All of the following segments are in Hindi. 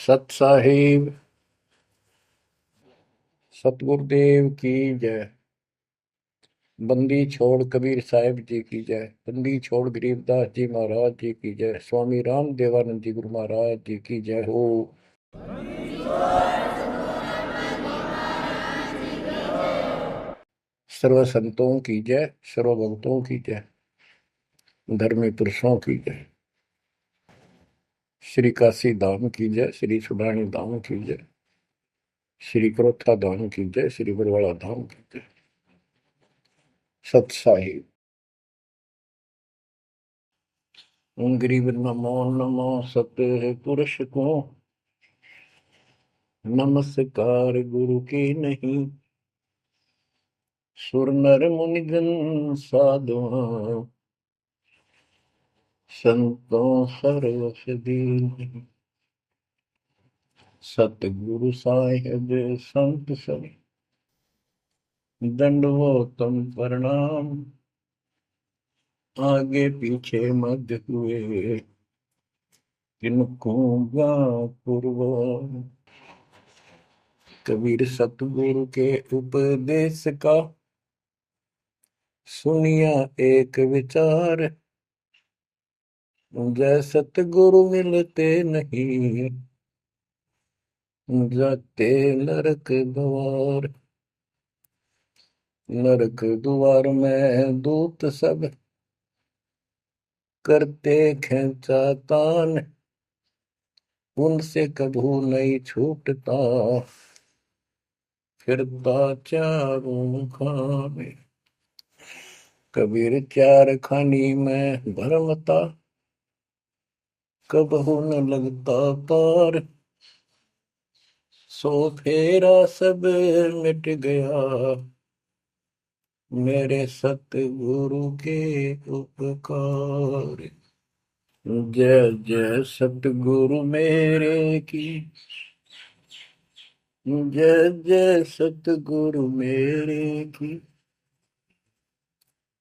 सत साहिब सतगुरुदेव की जय। बंदी छोड़ कबीर साहिब जी की जय। बंदी छोड़ गरीबदास जी महाराज जी की जय। स्वामी राम देवानंद जी गुरु महाराज जी की जय हो। सर्व संतों की जय, सर्व भक्तों की जय, धर्मी पुरुषों की जय। श्री काशी धाम की जय, श्री सुडानी धाम की जय, श्री क्रोथा धाम की जय, श्री बरवाड़ा धाम की जय। सत साहिब गरीब नमो नमो सत्य पुरुष को नमस्कार गुरु की नहीं। सुर नर मुनिजन साधुआ संतों सर्वस दीन। सतगुरु साहिब संत सब दंडवतम प्रणाम। आगे पीछे मध्य हुए किनको पूर्व। कबीर सतगुरु के उपदेश का सुनिया एक विचार। जय सतगुरु मिलते नहीं जाते नरक द्वार। नरक द्वार में दूत सब करते खेचा तान। उनसे कभू नहीं छूटता फिरता चारों खाने। कबीर चार खानी में भरमता कबहू न लगता पार। सो फेरा सब मिट गया मेरे सतगुरु के उपकार। जय जय सतगुरु मेरे की जय जय सतगुरु मेरे की।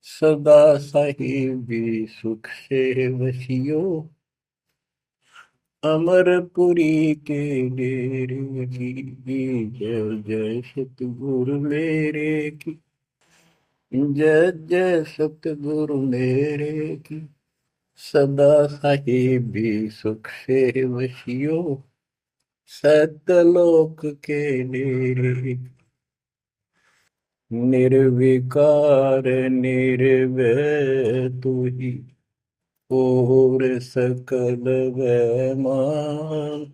सदा साहिबी सुख से वसियो अमरपुरी के डेरे की। जय जय सतगुरु मेरे की जय जय सतगुरु मेरे की। सदा साहिबी सुख से वसियो सतलोक के डेरे। निर्विकार निर्भय तू ही और सकल वैमान।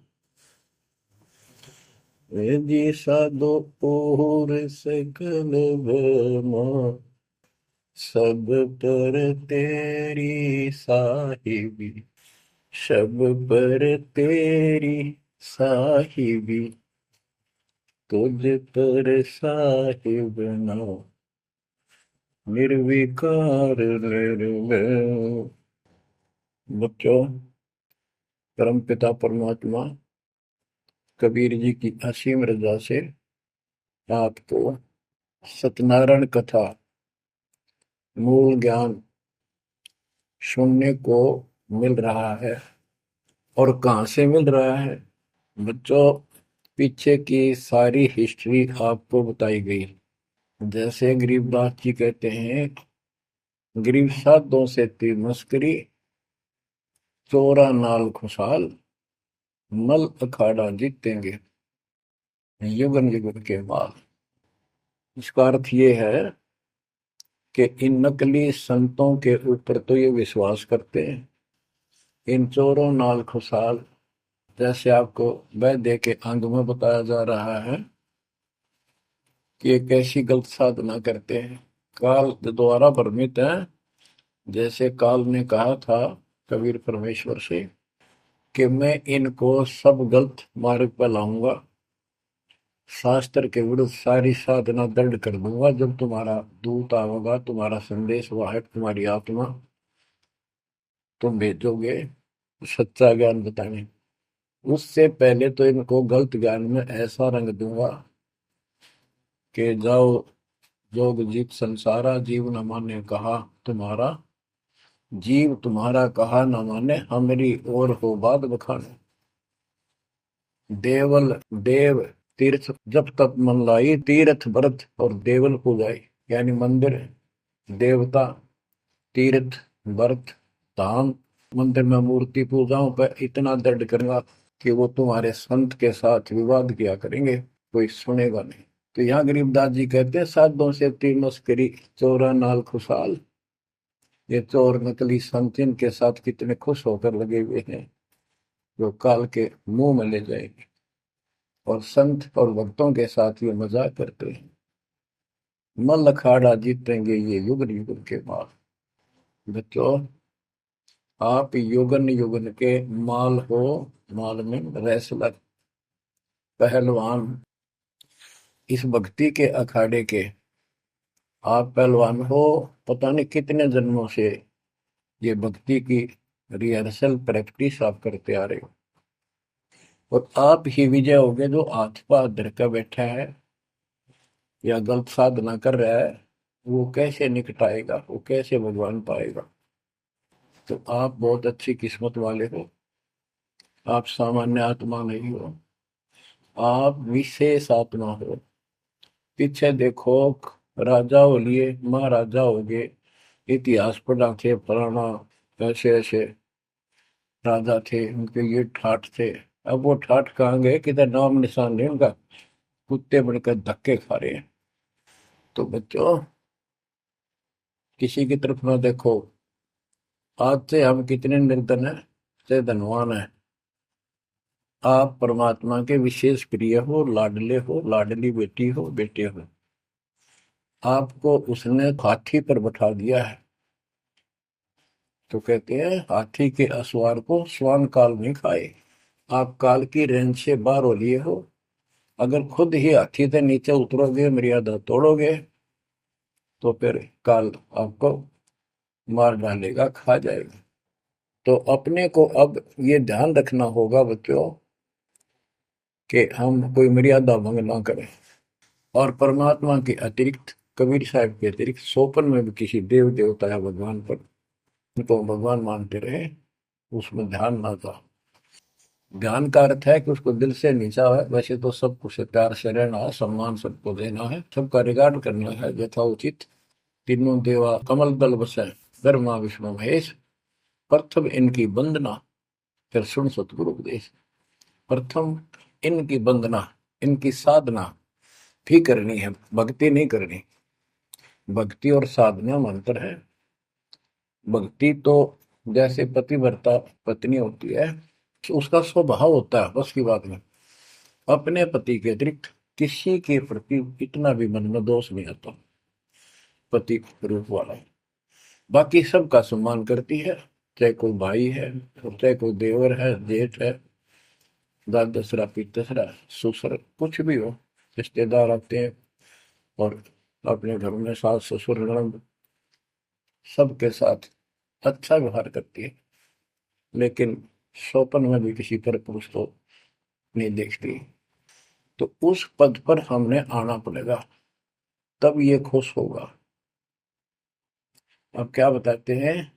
जी साधो और सकल वैमान। सब पर तेरी साहिबी सब पर तेरी साहिबी। तुझ पर साहिब नाम निर्विकार निर्भय। बच्चों, परमपिता परमात्मा कबीर जी की असीम रजा से आपको सत्यनारायण कथा मूल ज्ञान सुनने को मिल रहा है। और कहाँ से मिल रहा है बच्चों? पीछे की सारी हिस्ट्री आपको बताई गई। जैसे गरीबदास जी कहते हैं, गरीब साधों से तीर मस्करी चोरा नाल खुशहाल मल अखाड़ा जीतेंगे युगन युगन के बाद। इसका अर्थ ये है कि इन नकली संतों के ऊपर तो ये विश्वास करते हैं, इन चोरों नाल खुशहाल, जैसे आपको वैद्य के अंग में बताया जा रहा है कि एक ऐसी गलत साधना करते हैं, काल द्वारा भ्रमित है। जैसे काल ने कहा था कबीर परमेश्वर से कि मैं इनको सब गलत मार्ग पर लाऊंगा, शास्त्र के विरुद्ध सारी साधना दंड कर दूंगा। जब तुम्हारा दूत आवेगा, तुम्हारा संदेश वाहक, तुम्हारी आत्मा, तुम भेजोगे सच्चा ज्ञान बताने, उससे पहले तो इनको गलत ज्ञान में ऐसा रंग दूंगा कि जाओ जोग जीत संसारा, जीव न माने कहा तुम्हारा। जीव तुम्हारा कहा न माने, हमारी ओर हो बात बखाने। देवल देव तीर्थ जब तप मन लाई, तीर्थ व्रत और देवल पूजाई। यानी मंदिर, देवता, तीर्थ, व्रत, धाम। मंदिर में मूर्ति पूजाओं पर इतना दृढ़ करूंगा कि वो तुम्हारे संत के साथ विवाद किया करेंगे, कोई सुनेगा नहीं। तो यहाँ गरीबदास जी कहते हैं, साधों से तीन मस्करी, चोरा नाल खुशहाल। ये चोर नकली संत इनके साथ कितने खुश होकर लगे हुए हैं, जो काल के मुंह में ले जाएंगे। और संत और भक्तों के साथ ये मजाक करते हैं। मल अखाड़ा जीतेंगे ये युग युग के बाद। बच्चों, आप युगन युगन के माल हो, माल में रेसलर, पहलवान, इस भक्ति के अखाड़े के आप पहलवान हो। पता नहीं कितने जन्मों से ये भक्ति की रिहर्सल प्रैक्टिस आप करते आ रहे हो, और आप ही विजय होगे। जो हाथ पा धर कर बैठा है या गलत साधना कर रहा है, वो कैसे निकटाएगा, वो कैसे भगवान पाएगा। तो आप बहुत अच्छी किस्मत वाले हो। आप सामान्य आत्मा नहीं हो, आप विशेष आत्मा हो। पीछे देखो, राजा हो लिए, महाराजा हो गए, इतिहास पढ़ा थे, फलाना ऐसे ऐसे राजा थे, उनके ये ठाठ थे। अब वो ठाठ कहाँ गए, किधर नाम निशान नहीं उनका। कुत्ते बनकर धक्के खा रहे हैं। तो बच्चों, किसी की तरफ ना देखो। आज से हम कितने निर्धन है से धनवान है। आप परमात्मा के विशेष प्रिय हो, लाडले हो, लाडली बेटी हो, बेटे हो। आपको उसने हाथी पर बैठा दिया है। तो कहते हैं, हाथी के असवार को स्वान काल नहीं खाए। आप काल की रेंज से बाहर हो लिए हो। अगर खुद ही हाथी से नीचे उतरोगे, मर्यादा तोड़ोगे, तो फिर काल आपको मार डालेगा, खा जाएगा। तो अपने को अब ये ध्यान रखना होगा बच्चों, कि हम कोई मर्यादा भंग ना करें। और परमात्मा के अतिरिक्त, कबीर साहब के अतिरिक्त सोपन में भी किसी देव देवता या भगवान पर उनको भगवान मानते रहे, उसमें ध्यान ना था। ध्यान का अर्थ है कि उसको दिल से नीचा है। वैसे तो सब कुछ प्यार से रहना है, सम्मान सबको देना है, सबका रिगार्ड करना है यथाउचित। तीनों देवा कमल दल बसे, ब्रह्मा विष्णु महेश, प्रथम इनकी वंदना, फिर सुन सतगुरु उपदेश। प्रथम इनकी वंदना, इनकी साधना भी करनी है, भक्ति नहीं करनी। भक्ति और साधना में अंतर है। भक्ति तो जैसे पतिव्रता पत्नी होती है, उसका स्वभाव होता है, बस की बात में अपने पति के अतिरिक्त किसी के प्रति इतना भी मन में दोष नहीं आता। पति रूप वाला बाकी सबका सम्मान करती है, चाहे कोई भाई है, चाहे कोई देवर है, जेठ है, दाद दसरा, पितसरा, ससुर, कुछ भी हो। रिश्तेदार आते हैं और अपने घर में सास ससुर ननद सबके साथ अच्छा व्यवहार करती है। लेकिन स्वपन में भी किसी पर पुरुष को नहीं देखती। तो उस पद पर हमने आना पड़ेगा, तब ये खुश होगा। अब क्या बताते हैं,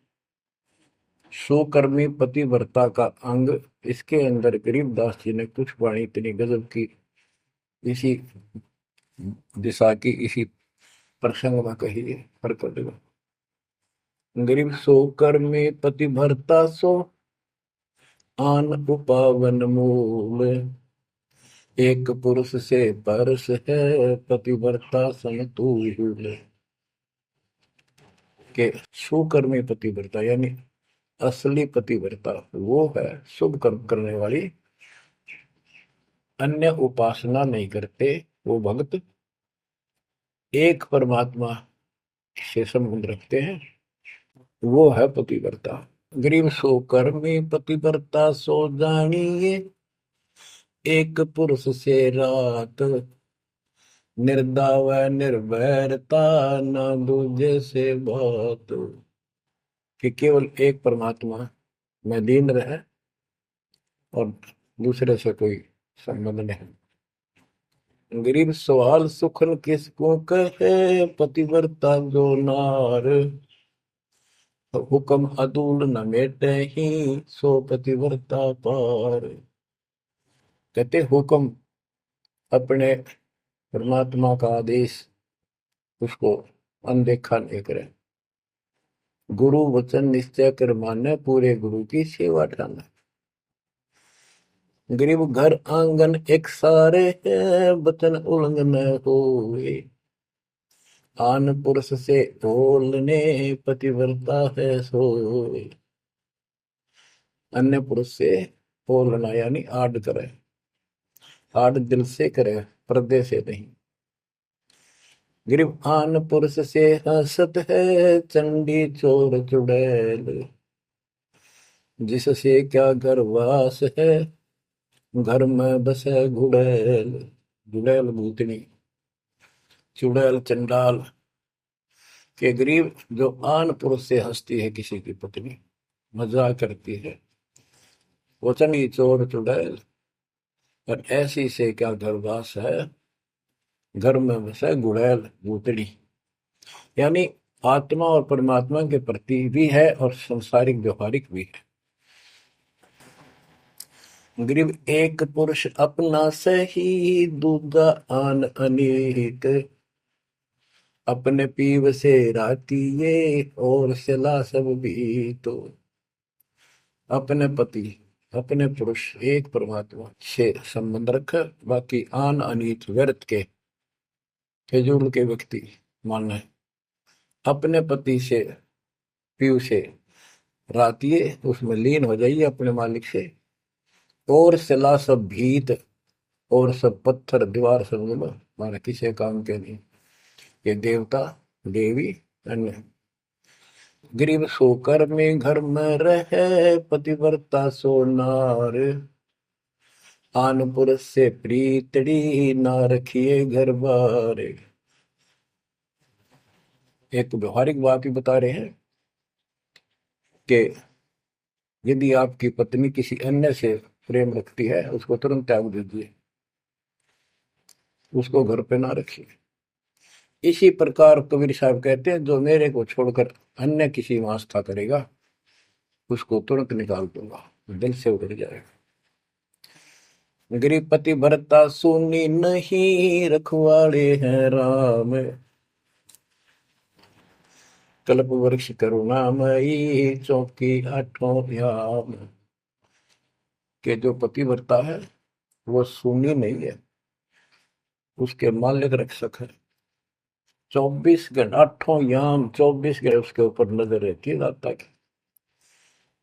सुकर्मी पतिव्रता का अंग। इसके अंदर गरीबदास जी ने कुछ वाणी इतनी गजब की इसी दिशा की, इसी प्रसंग में कही है। प्रकट गरीब सो कर्मी पतिव्रता सो, आन उपावन मूल। एक पुरुष से परस है, पतिव्रता समतुल। के सुकर्मी पतिव्रता यानी असली पतिव्रता वो है, शुभ कर्म करने वाली, अन्य उपासना नहीं करते वो भक्त, एक परमात्मा से संबंध रखते हैं, वो है पतिव्रता। गरीब सो कर्मी पतिव्रता सो जानिए, एक पुरुष से रात, निर्दाव निर्भरता न दूजे से बात। कि केवल एक परमात्मा में लीन रहे और दूसरे से कोई संबंध नहीं। गरीब सवाल सुखन किसको कहे, पतिव्रता जो नार, हुक्म अदूल न मेटे ही, सो पतिव्रता पार। कहते हुक्म अपने परमात्मा का आदेश उसको अनदेखा नहीं करे। गुरु वचन निश्चय कर माने, पूरे गुरु की सेवा ठाना। गरीब घर आंगन एक सारे है, वचन उल्लंघन होए। आन पुरुष से बोलने, पतिव्रता है सोए। अन्य पुरुष से बोलना यानी आड़ करे, आड़ दिल से करे, पर्दे से नहीं। गरीब आन पुरुष से हंसत है, चंडी चोर चुड़ैल। जिससे क्या घर वास है, घर में बसे घुड़ैल। घुड़ैल भूतनी, चुड़ैल चंडाल। के गरीब जो आन पुरुष से हंसती है, किसी की पत्नी मजाक करती है, वचनी चोर चुड़ैल। और ऐसी से क्या घरवास है, घर में बसे घुड़ैल भूतड़ी। यानी आत्मा और परमात्मा के प्रति भी है और संसारिक व्यवहारिक भी है। गरीब एक पुरुष अपना सही, दूजा आन अनेक। अपने पीव से राती ये, और सिला सब भी तो। अपने पति, अपने पुरुष एक परमात्मा से संबंध रख, बाकी आन अनित व्यर्थ के फिजूल के व्यक्ति माने अपने पति से पीव से रातिए, उसमें लीन हो जाइए अपने मालिक से। और सिला सब भीत, और सब पत्थर दीवार समझ लो माने किसी काम के नहीं। ये देवता देवी अन्य। गरीब सोकर में घर में रहे, पतिव्रता सो नार। आन पुरुष से प्रीतड़ी, ना रखिए घर बार। एक व्यवहारिक बात भी बता रहे हैं कि यदि आपकी पत्नी किसी अन्य से प्रेम रखती है, उसको तुरंत त्याग दीजिए, उसको घर पे ना रखिए। इसी प्रकार कबीर साहब कहते हैं, जो मेरे को छोड़कर अन्य किसी में आस्था करेगा, उसको तुरंत निकाल दूंगा, दिल से उतर जाएगा। गरीब पति भरता सुनी नहीं, रखवाड़े हैं राम। कल्प वृक्ष करुणामयी, चौकी आठों याम। के जो पति भरता है वो सुनी नहीं है, उसके मालिक रक्षक है। 24 घंटे आठों याम, 24 घंटे उसके ऊपर नजर रहती है दाता की।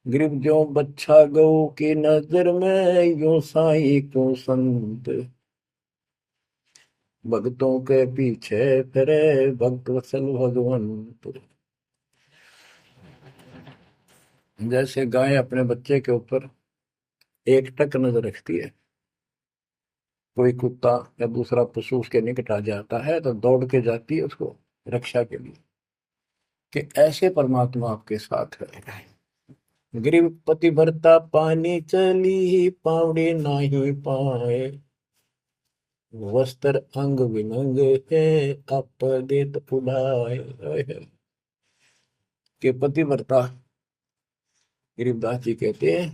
गरीब जो बच्चा गौ की नजर में, यूं साई को संत। भक्तों के पीछे फिरे, भक्त वत्सल भगवंत। जैसे गाय अपने बच्चे के ऊपर एक टक नजर रखती है, कोई कुत्ता या दूसरा पशु उसके निकट आ जाता है तो दौड़ के जाती है उसको रक्षा के लिए, कि ऐसे परमात्मा आपके साथ है। गरीब पति भरता पानी चली, पावड़ी नाही पाए। वस्त्र अंग विनंग है, आप देत उड़ाए। के पति भरता गरीबदास जी कहते हैं,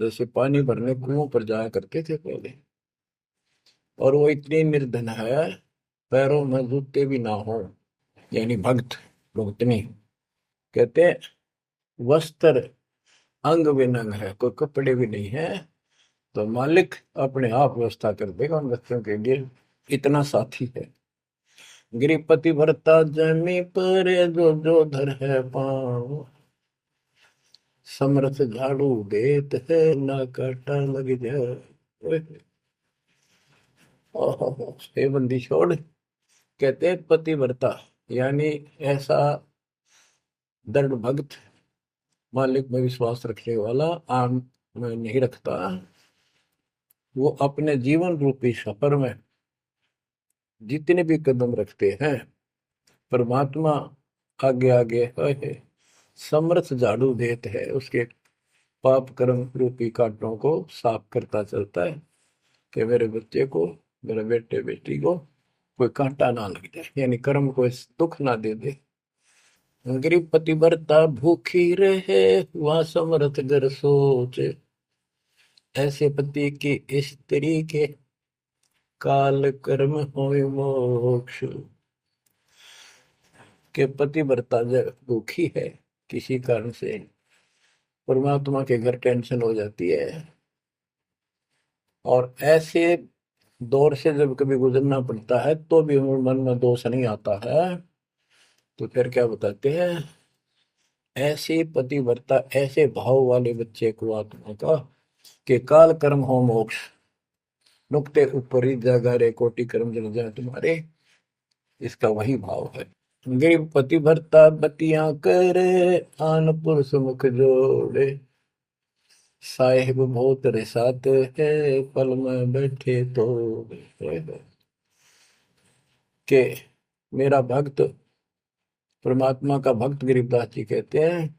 जैसे पानी भरने कुओं पर जाया करते थे पहले, और वो इतनी निर्धन है, पैरों में जूते भी ना हो, यानी भक्त भक्तनी। कहते हैं वस्त्र अंग विनंग है, कोई कपड़े भी नहीं है, तो मालिक अपने आप व्यवस्था कर देगा उन बच्चों के लिए, इतना साथी है। गृहपति भरता जमी पर, जो जो धर है पाँव। समरथ झाड़ू देत है, ना काटा लग जाए। हे बंदी छोड़। कहते हैं पति भरता यानी ऐसा दृढ़ भक्त, मालिक में विश्वास रखने वाला, आम में नहीं रखता। वो अपने जीवन रूपी सफर में जितने भी कदम रखते हैं, परमात्मा आगे आगे है, समर्थ झाड़ू देते है, उसके पाप कर्म रूपी कांटों को साफ करता चलता है, कि मेरे बच्चे को, मेरे बेटे बेटी को कोई कांटा ना लग जाए, यानी कर्म को दुख ना दे दे। गरीब पतिव्रता भूखी रहे, वह समर्थ घर सोचे। ऐसे पति की स्त्री के काल कर्म होय मोक्ष। के पतिव्रता जब दुखी है किसी कारण से, परमात्मा के घर टेंशन हो जाती है, और ऐसे दौर से जब कभी गुजरना पड़ता है तो भी मन में दोष नहीं आता है, तो फिर क्या बताते हैं, ऐसे पतिव्रता ऐसे भाव वाले बच्चे को आत्मा का कि काल कर्म हो मोक्ष, नुक्ते ऊपर ही जागा रे कोटि कर्म जल जाए तुम्हारे, इसका वही भाव है। गरीब पतिव्रता बतियां करे, आन पुरुष मुख जोड़े, साहेब बहुत रिसात है, पल में बैठे तो के मेरा भक्त, परमात्मा का भक्त गरीबदास जी कहते हैं,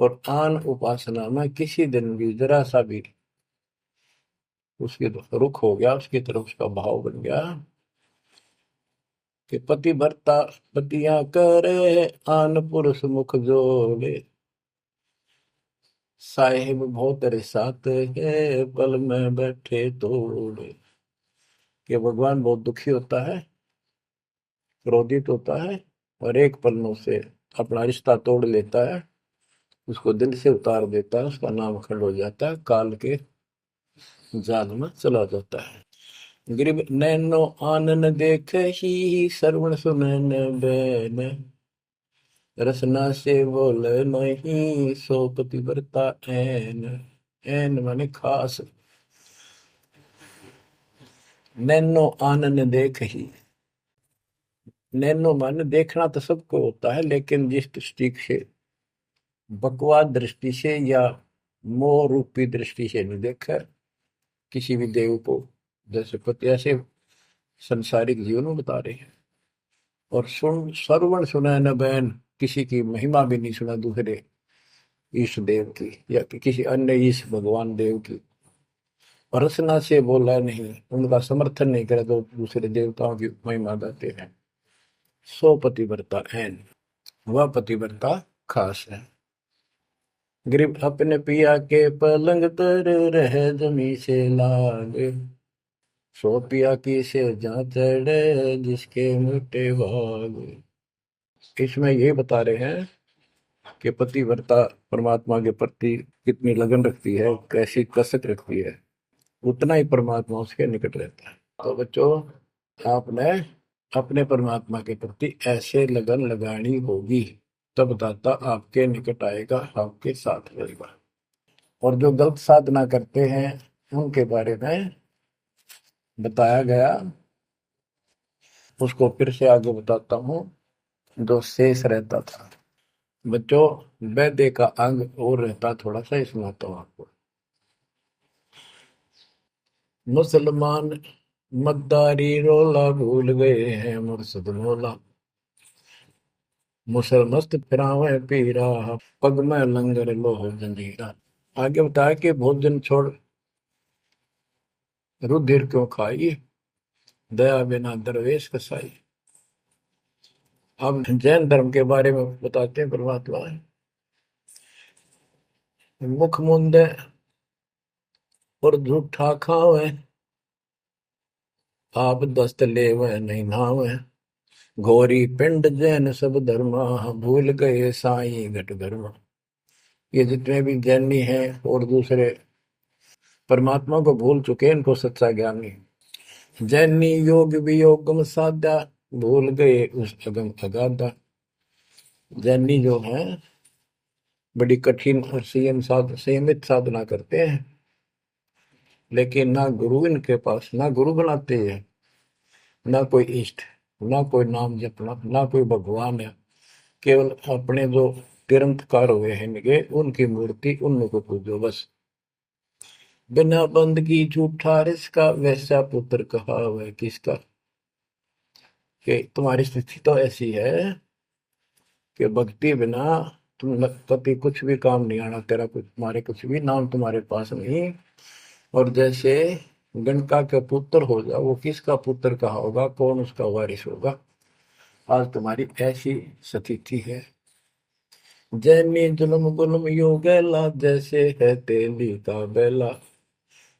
और आन उपासना में किसी दिन भी जरा सा भी उसके रुख हो गया, उसकी तरफ उसका भाव बन गया कि पतिव्रता पतियां करे, आन पुरुष मुख जोड़े, साहेब बहुत रिसात है, पल में बैठे तोड़े। कि भगवान बहुत दुखी होता है, क्रोधित होता है, और एक पल में उसे अपना रिश्ता तोड़ लेता है, उसको दिल से उतार देता है, उसका नाम खंड हो जाता है, काल के जाल में चला जाता है। गरीब नैनो आनन देख ही, श्रवण सुनन बैन, रसना से बोल नहीं, सो पतिव्रता ऐन। ऐन माने खास। नैनो आनन देख ही, नैनो माने देखना तो सबको होता है, लेकिन जिस दृष्टि से, बकवाद दृष्टि से या मोह रूपी दृष्टि से नहीं देखा किसी भी देव को, जैसे पति ऐसे संसारिक जीवन में बता रहे हैं। और सुन श्रवण सुना न बैन, किसी की महिमा भी नहीं सुना दूसरे ईश देव की या किसी अन्य ईश भगवान देव की, और रसना से बोला नहीं, उनका समर्थन नहीं करे तो दूसरे देवताओं की महिमा गाते हैं। सो पतिव्रता ऐन, वह पतिव्रता खास है। गरीब अपने पिया के पलंग तर, रह जमी से लाग, सो पिया की से जहाँ चढ़े, जिसके मोटे भाग। इसमें ये बता रहे हैं कि पतिव्रता परमात्मा के प्रति कितनी लगन रखती है, कैसी कसक रखती है, उतना ही परमात्मा उसके निकट रहता है। तो बच्चों, आपने अपने परमात्मा के प्रति ऐसे लगन लगानी होगी, तब दाता आपके निकट आएगा, आपके साथ रहेगा। और जो गलत साधना करते हैं उनके बारे में बताया गया, उसको फिर से आगे बताता हूँ, जो शेष रहता था। बच्चों, वैद्य का अंग और रहता थोड़ा सा, इसमें आता हूँ आपको। मुसलमान मद्दारी रोला, भूल गए हैं मुर्शद मौला, मुसलमस्त फिरावे पीरा, पग में लंगर लोह जंजीरा। आगे बताया कि भोजन छोड़ रुधिर क्यों खाई, दया बिना दरवेश कसाई। अब जैन धर्म के बारे में बताते हैं परमात्मा। मुख मुंदे और झूठा खावे, आप दस्त लेवे नहीं नावे, घोरी पिंड जैन सब धर्मा, भूल गए साई घट धर्मा। ये जितने भी जैनी हैं और दूसरे परमात्मा को भूल चुके हैं, इनको सच्चा ज्ञान नहीं। जैनी योग वियोगम साधा, भूल गए उस अगम अगाधा। जैनी जो है बड़ी कठिन और संयमित साधना करते हैं, लेकिन ना गुरु इनके पास, ना गुरु बनाते हैं, ना कोई इष्ट, ना कोई नाम जपना, ना कोई भगवान है। केवल अपने जो तिरंतकार हुए हैं इनके, उनकी मूर्ति, उनको पूजो बस। बिना बंदगी झूठा रिसका, वैसा पुत्र कहा वह किसका। कि तुम्हारी स्थिति तो ऐसी है कि भक्ति बिना तुम कभी कुछ भी काम नहीं आना, तेरा कुछ, तुम्हारे कुछ भी नाम तुम्हारे पास नहीं। और जैसे गणका का पुत्र हो जा, वो किसका पुत्र कहा होगा, कौन उसका वारिस होगा। आज तुम्हारी ऐसी स्थिति है। जैनी जुल्म गुल्म यो गैला, जैसे है तेली का बेला,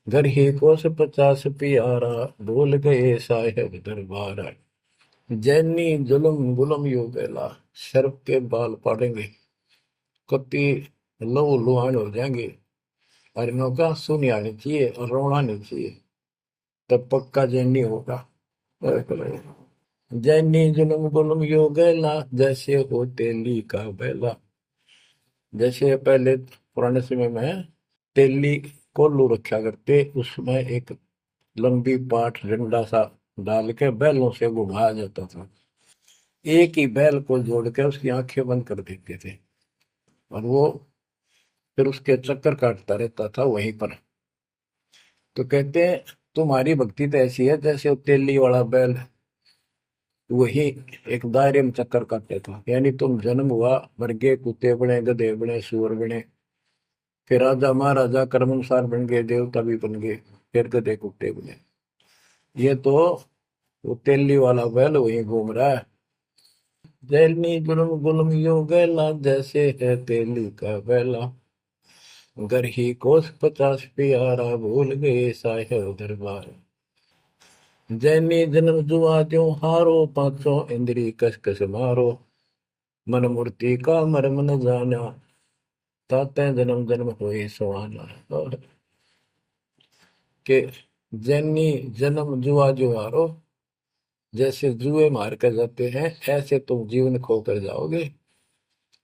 घर ही कोस 50 प्यारा, भूल गए साहेब दरबारा। जैनी जुलम गुलम यो बेला, शर्फ के बाल पड़ेंगे, कति लहू लुहान हो जाएंगे। और इनका सुनी आनी चाहिए और रोना नहीं चाहिए, तब पक्का जैनी होगा। जैनी जुलम गुलम यो गैला, जैसे हो तेली का बेला। जैसे पहले पुराने समय में तेली कोल्लू रखा करते, उसमें एक लंबी पाठ डंडा सा डाल के बैलों से घुमाया जाता था। एक ही बैल को जोड़ के उसकी आंखें बंद कर देते थे और वो फिर उसके चक्कर काटता रहता था वहीं पर। तो कहते हैं तुम्हारी भक्ति तो ऐसी है जैसे वो तेली वाला बैल वही एक दायरे में चक्कर काटते था। यानी तुम जन्म हुआ, मर गए, कुत्ते बने, गधे बने, सुअर बने, फिर राजा महाराजा कर्मानुसार बन गए, देवता भी बन गए, फिर गधे कुत्ते बने। ये तो वो तेली वाला बैल वही घूम रहा है। जैनी जुल्म गुलम यो गैला, जैसे है तेली का बैला। घर ही कोस 50 प्यारा, भूल गए साहेब दरबार। जैनी जन्म जुआ त्यों हारो, पांचों इंद्री कस कस मारो। मन मूर्ति का मर्म न जाना, ताते जन्म जन्म होए सुहाना। और के जैनी जन्म जुआ जो हारो, जैसे जुए मार कर जाते हैं ऐसे तुम जीवन खो कर जाओगे।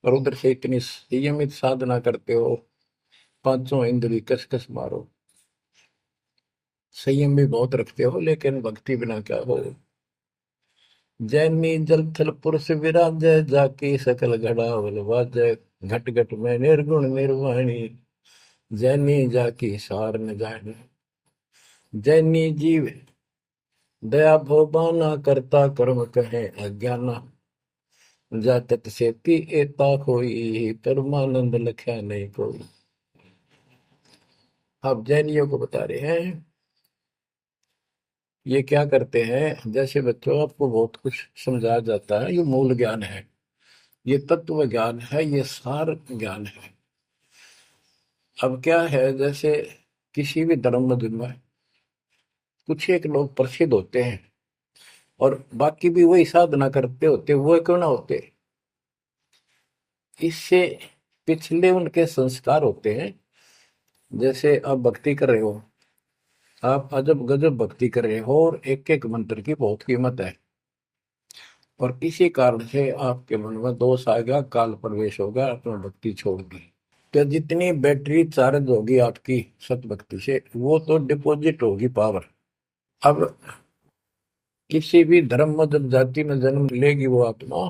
और उधर से इतनी संयमित साधना करते हो, पांचों इंद्री कस कस मारो, संयम भी बहुत रखते हो, लेकिन भक्ति बिना क्या हो। जैनी जल थल पुरुष विराजय, जाकी सकल घड़ावल वाजय। घट घट में निर्गुण निर्वाणी, जैनी जाकी सार न जाने। जैनी जीव दया भोबाना, करता कर्म कहे अज्ञाना। जातक से पी एता कोई, परमानंद लख्या नहीं कोई। अब जैनियों को बता रहे हैं ये क्या करते हैं। जैसे बच्चों आपको बहुत कुछ समझाया जाता है, ये मूल ज्ञान है, ये तत्व ज्ञान है, ये सार ज्ञान है। अब क्या है, जैसे किसी भी धर्म में कुछ एक लोग प्रसिद्ध होते हैं और बाकी भी वही साधना करते होते, वो क्यों ना होते। इससे पिछले उनके संस्कार होते हैं। जैसे आप भक्ति कर रहे हो, आप अजब गजब भक्ति कर रहे हो और एक एक मंत्र की बहुत कीमत है, और इसी कारण से आपके मन में दोष आ गया, काल प्रवेश होगा, आपने भक्ति छोड़ दी। तो जितनी बैटरी चार्ज होगी आपकी सत भक्ति से, वो तो डिपॉजिट होगी पावर। अब किसी भी धर्म में जब जाति में जन्म लेगी वो आत्मा,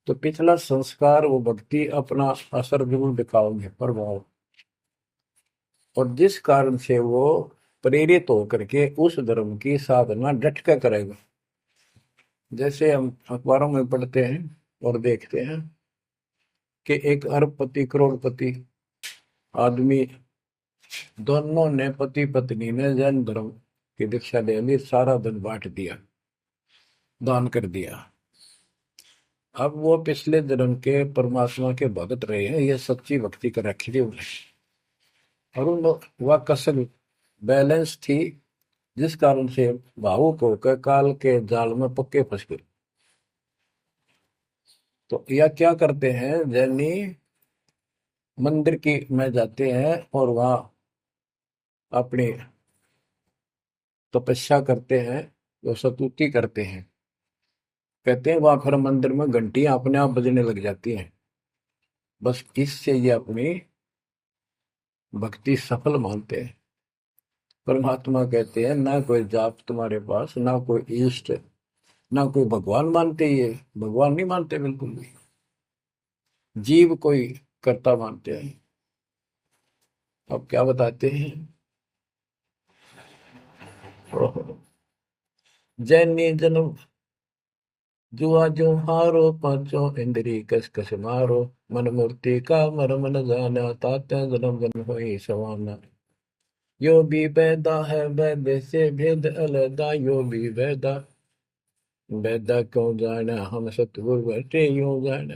तो पिछला संस्कार वो भक्ति अपना असर जरूर दिखाओगे, प्रभाव। और जिस कारण से वो प्रेरित होकर के उस धर्म की साधना डट कर करेगा। जैसे हम अखबारों में पढ़ते हैं और देखते हैं कि एक अरबपति करोड़पति आदमी, दोनों ने पति पत्नी ने जैन धर्म की दीक्षा ले ली, सारा धन बांट दिया, दान कर दिया। अब वो पिछले जन्म के परमात्मा के भगत रहे हैं, ये सच्ची भक्ति कर रखी थी उन्हें, और उन वह कसर बैलेंस थी, जिस कारण से भावुक होकर काल के जाल में पक्के फंस गए। तो यह क्या करते हैं, जैनी मंदिर की में जाते हैं और वहां अपनी तपस्या करते हैं, जो स्तुति करते हैं। कहते हैं वहां फिर मंदिर में घंटियां अपने आप बजने लग जाती हैं। बस इससे ये अपनी भक्ति सफल मानते हैं। परमात्मा कहते हैं ना कोई जाप तुम्हारे पास, ना कोई इष्ट, ना कोई भगवान मानते, ये भगवान नहीं मानते बिल्कुल भी, जीव कोई कर्ता मानते हैं। अब क्या बताते हैं, जैनी जन्म जुआ जो हारो, पांचों इंद्री कस कस मारो। मन मूर्ति का मर्म न जाना, ताते जन्म जन्म होई सवाना। यो भी पैदा है वैद से भेद अलगा, यो भी वैदा वैदा क्यों जाना, हम सतगुरु बैठे यूं जाना।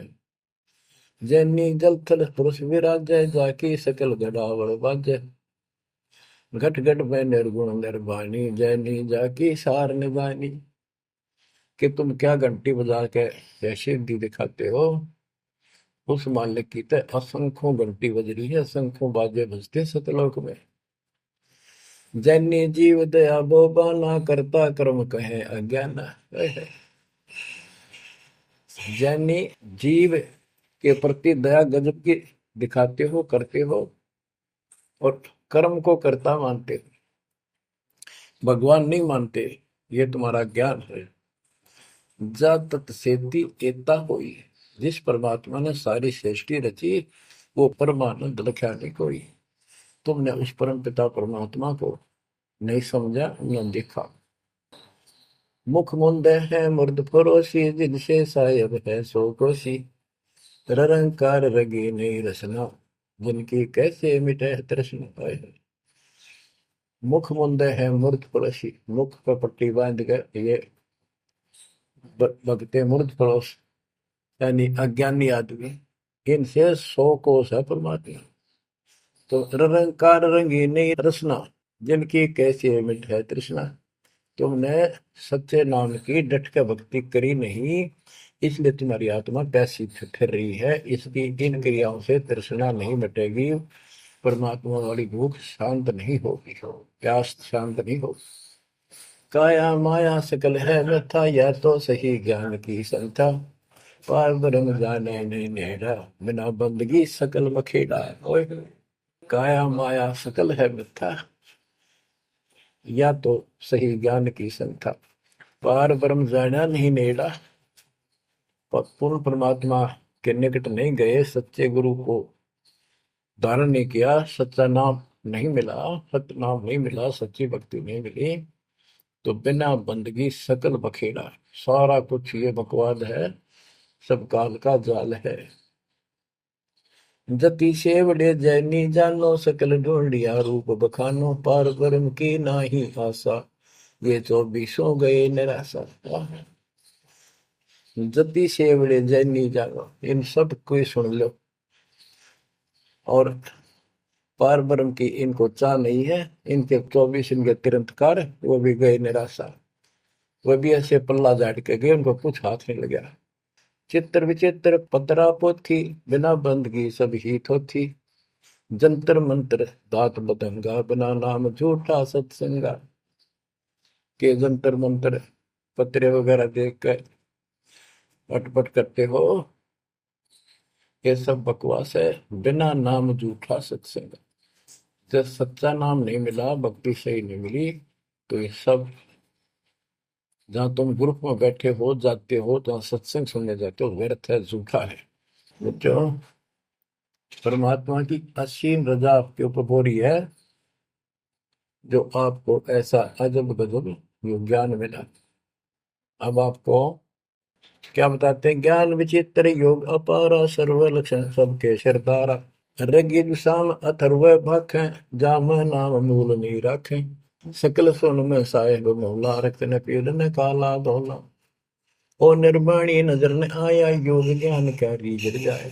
जैनी जल थल पुरुष विराजय, जाकी सकल गड़ावड़ बाजय। घट घट में निर्गुण निर्वाणी, जैनी जाकी सार निभानी। कि तुम क्या घंटी बजा के जैसे दी दिखाते हो, उस मालिक की तो असंख्यों घंटी बज रही है, असंख्यों बाजे बजते सतलोक में। जैनी जीव दया बोबाना, करता कर्म कहे अज्ञान। जैनी जीव के प्रति दया गजब की दिखाते हो, करते हो, और कर्म को कर्ता मानते हो, भगवान नहीं मानते। ये तुम्हारा ज्ञान है। जा तत्सेती एता होई, जिस परमात्मा ने सारी सृष्टि रची, वो परमानंद लख्या नहीं कोई। तुमने उस परम पिता परमात्मा को नहीं समझा, न देखा। मुख मुंद है मुर्द फरोशी, जिनसे सायब है सो कोशी। रंकार रगी नहीं रसना, जिनकी कैसे मिटे तृष्णा पाए। मुख मुंद है मूर्त पड़ोसी, मुख पर पट्टी बांध कर ये भगते मूर्त पड़ोस, यानी अज्ञानी आदमी, इनसे 100 कोस है परमात्मा। तो रंकार रंगी नहीं रसना, जिनकी कैसे मिट है तृष्णा। तुमने सच्चे नाम की डट के भक्ति करी नहीं, इसलिए तुम्हारी आत्मा प्यासी फिर रही है। इसकी इन क्रियाओं से तृष्णा नहीं मिटेगी, परमात्मा वाली भूख शांत नहीं होगी, प्यास शांत नहीं होगी। काया माया सकल है व्यथा, या तो सही ज्ञान की संथा। पार ब्रह्म जाने नहीं नेड़ा, बिना बंदगी सकल मखेड़ा। ओए, काया माया सकल है मिथ्या, या तो सही ज्ञान की संथा। पार ब्रह्म जाना नहीं नेड़ा, पूर्ण परमात्मा के निकट नहीं गए, सच्चे गुरु को धारण नहीं किया, सच्चा नाम नहीं मिला, सत्य नाम नहीं मिला, सच्ची भक्ति नहीं मिली, तो बिना बंदगी सकल बखेड़ा। सारा कुछ ये बकवाद है, सब काल का जाल है। जति सेवड़े जैनी जानो, सकल ढूंढिया रूप बखानो। पार ब्रह्म की नाही आशा, ये 24 गए निराशा। जति सेवड़े जैनी जानो, इन सब को सुन लो। और पार ब्रह्म की इनको चाह नहीं है, इनके 24 इनके तिरंतकार, वो भी गए निराशा। वह भी ऐसे पल्ला झाड़ के गए, उनको कुछ हाथ नहीं लगा। चित्र विचित्र पतरा पोथी, बिना बंदगी सब ही थोथी। जंतर मंत्र दात बदंगा, बिना नाम झूठा सत्संगा। के जंतर मंत्र पत्रे वगैरह देख कर अटपट करते हो, ये सब बकवास है। बिना नाम झूठा सत्संग, जब सच्चा नाम नहीं मिला, भक्ति सही नहीं मिली, तो ये सब, जहां तुम ग्रुप में बैठे हो जाते हो, जहां सत्संग सुनने जाते हो, व्यर्थ है, झूठा है। जो परमात्मा की असीम रजा आपके ऊपर हो रही है, जो आपको ऐसा अजब गजब जो ज्ञान मिला। अब आपको क्या बताते हैं? ज्ञान विचित्र योग अपारा, सर्व लक्षण सबके सरदारा। ऋग्यजु साम अथर्व भाखें, जाम नाम मूल नहीं राखें। सकल सुन में साहेब मौला, रक्त न पीड़ न काला धोला। ओ निर्वाणी नजर न आया, योग ज्ञान क्या रीझ जाए।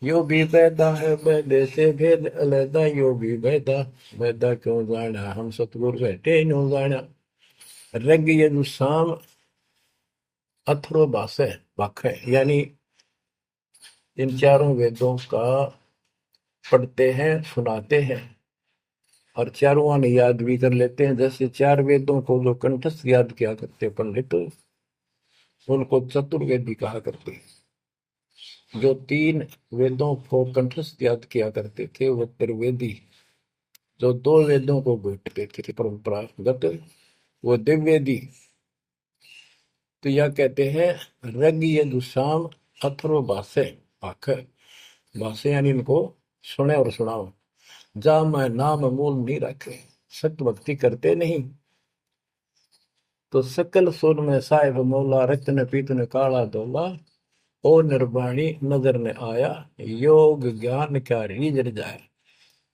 यो भी बैदा है बैदे से भेद अलैदा, यो भी बैदा बैदा क्यों जाना, हम सतगुरु बैठे नो जाना। ऋग यजु साम अथर्व भाषा वाक है, यानी इन चारों वेदों का पढ़ते हैं, सुनाते हैं, और चारों आने याद भी कर लेते हैं। जैसे 4 वेदों को जो कंठस्थ याद किया करते पंडित, उनको चतुर्वेदी कहा करते हैं। जो 3 वेदों को कंठस्थ याद किया करते थे, वो त्रिवेदी। जो 2 वेदों को बैठते थे परंपरागत, वो दिव्यवेदी। तो यह कहते हैं रग यजुषाम अथर्व भाषे, आखिर भाषे यानी इनको सुने और सुनाओ। जा मैं नाम मूल नहीं रखे, सत्य भक्ति करते नहीं, तो सकल सुर में साहिब मौला, रत्न पीतन काला धोला। ओ निर्वाणी नजर ने आया, योग ज्ञान क्या रीझ जाए।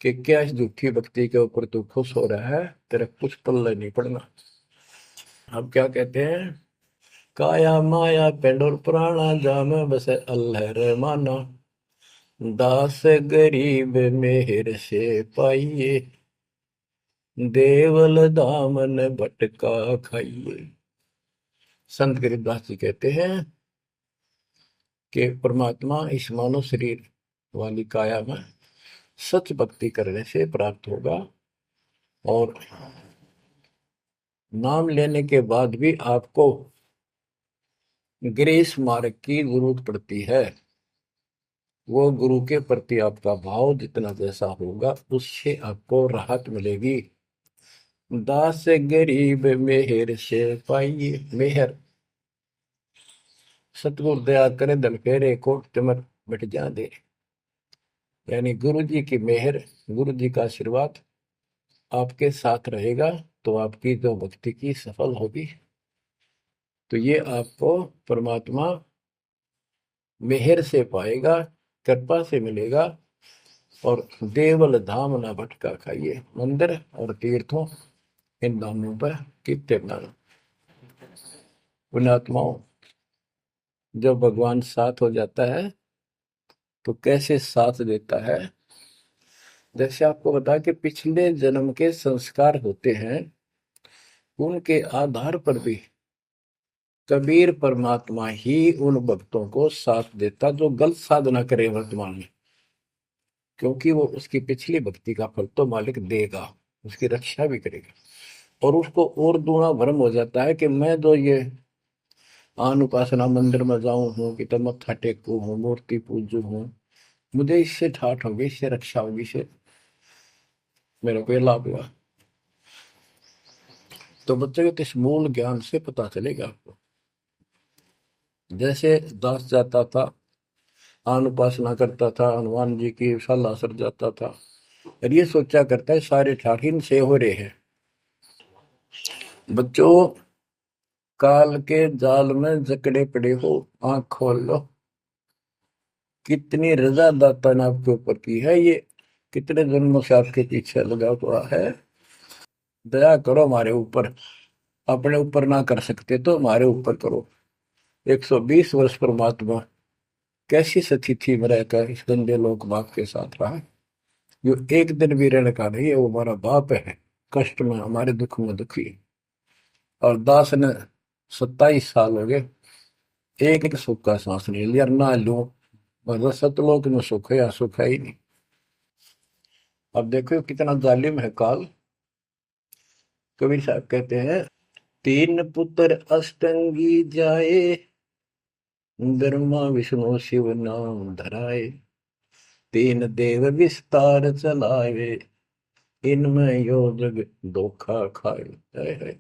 कि क्या इस झूठी भक्ति के ऊपर तू खुश हो रहा है, तेरा कुछ पल्ले नहीं पड़ना। अब क्या कहते हैं? काया माया पेंड और पुराना, जाम बस अल्लाह रहमाना। दास गरीब मेहर से पाइए, देवल दामन भटका खाइए। संत गरीबदास जी कहते हैं कि परमात्मा इस मानव शरीर वाली काया में सच भक्ति करने से प्राप्त होगा, और नाम लेने के बाद भी आपको ग्रेस मार्ग की जरूरत पड़ती है। वो गुरु के प्रति आपका भाव जितना जैसा होगा उससे आपको राहत मिलेगी। दास गरीब मेहर से पाइए। मेहर, सतगुरु दया करे धन फेरे कोट तिमर मिट जा दे। यानी गुरु जी की मेहर, गुरु जी का आशीर्वाद आपके साथ रहेगा तो आपकी जो भक्ति की सफल होगी। तो ये आपको परमात्मा मेहर से पाएगा, कृपा से मिलेगा। और देवल धाम ना भटका खाइए। मंदिर और तीर्थों, इन नामों पर कितने नाम। पुण्यात्माओं, जब भगवान साथ हो जाता है तो कैसे साथ देता है। जैसे आपको बता कि पिछले जन्म के संस्कार होते हैं, उनके आधार पर भी कबीर परमात्मा ही उन भक्तों को साथ देता जो गलत साधना करे वर्तमान में, क्योंकि वो उसकी पिछली भक्ति का फल तो मालिक देगा, उसकी रक्षा भी करेगा। और उसको और दूना भ्रम हो जाता है कि मैं जो ये आन उपासना मंदिर में जाऊं हूँ कि तो मत्था टेकू हूँ, मूर्ति पूजू हूँ, मुझे इससे ठाठ होगी, इससे रक्षा होगी, इससे मेरे को ये लाभ हुआ। तो बच्चे को इस मूल ज्ञान से पता चलेगा आपको। जैसे दास जाता था, आन उपासना करता था, हनुमान जी की शाला सर जाता था, और ये सोचा करता है सारे ठाठ इनसे हो रहे हैं। बच्चों, काल के जाल में जकड़े पड़े हो, आंख खोल लो। कितनी रजा दाता ने आपके ऊपर की है, ये कितने जन्मों से आपके पीछे लगा हुआ है। दया करो हमारे ऊपर, अपने ऊपर ना कर सकते तो हमारे ऊपर करो। 120 वर्ष परमात्मा कैसी स्थिति में रहकर इस गंदे लोक बाप के साथ रहा। जो एक दिन भी रहने का नहीं है, वो हमारा बाप है, कष्ट में हमारे दुख में दुखी। और दास ने 27 साल हो गए, एक सुख का सांस नहीं लिया, ना लो। मतलब सतलोक में सुख है या सुख है ही नहीं। अब देखो कितना जालिम है काल। कबीर साहब कहते हैं, तीन पुत्र अष्टंगी जाए, ब्रह्मा विष्णु शिव नाम धराए, तीन देव विस्तार चलाए, इनमें यो जग धोखा खाए। हाय हाय।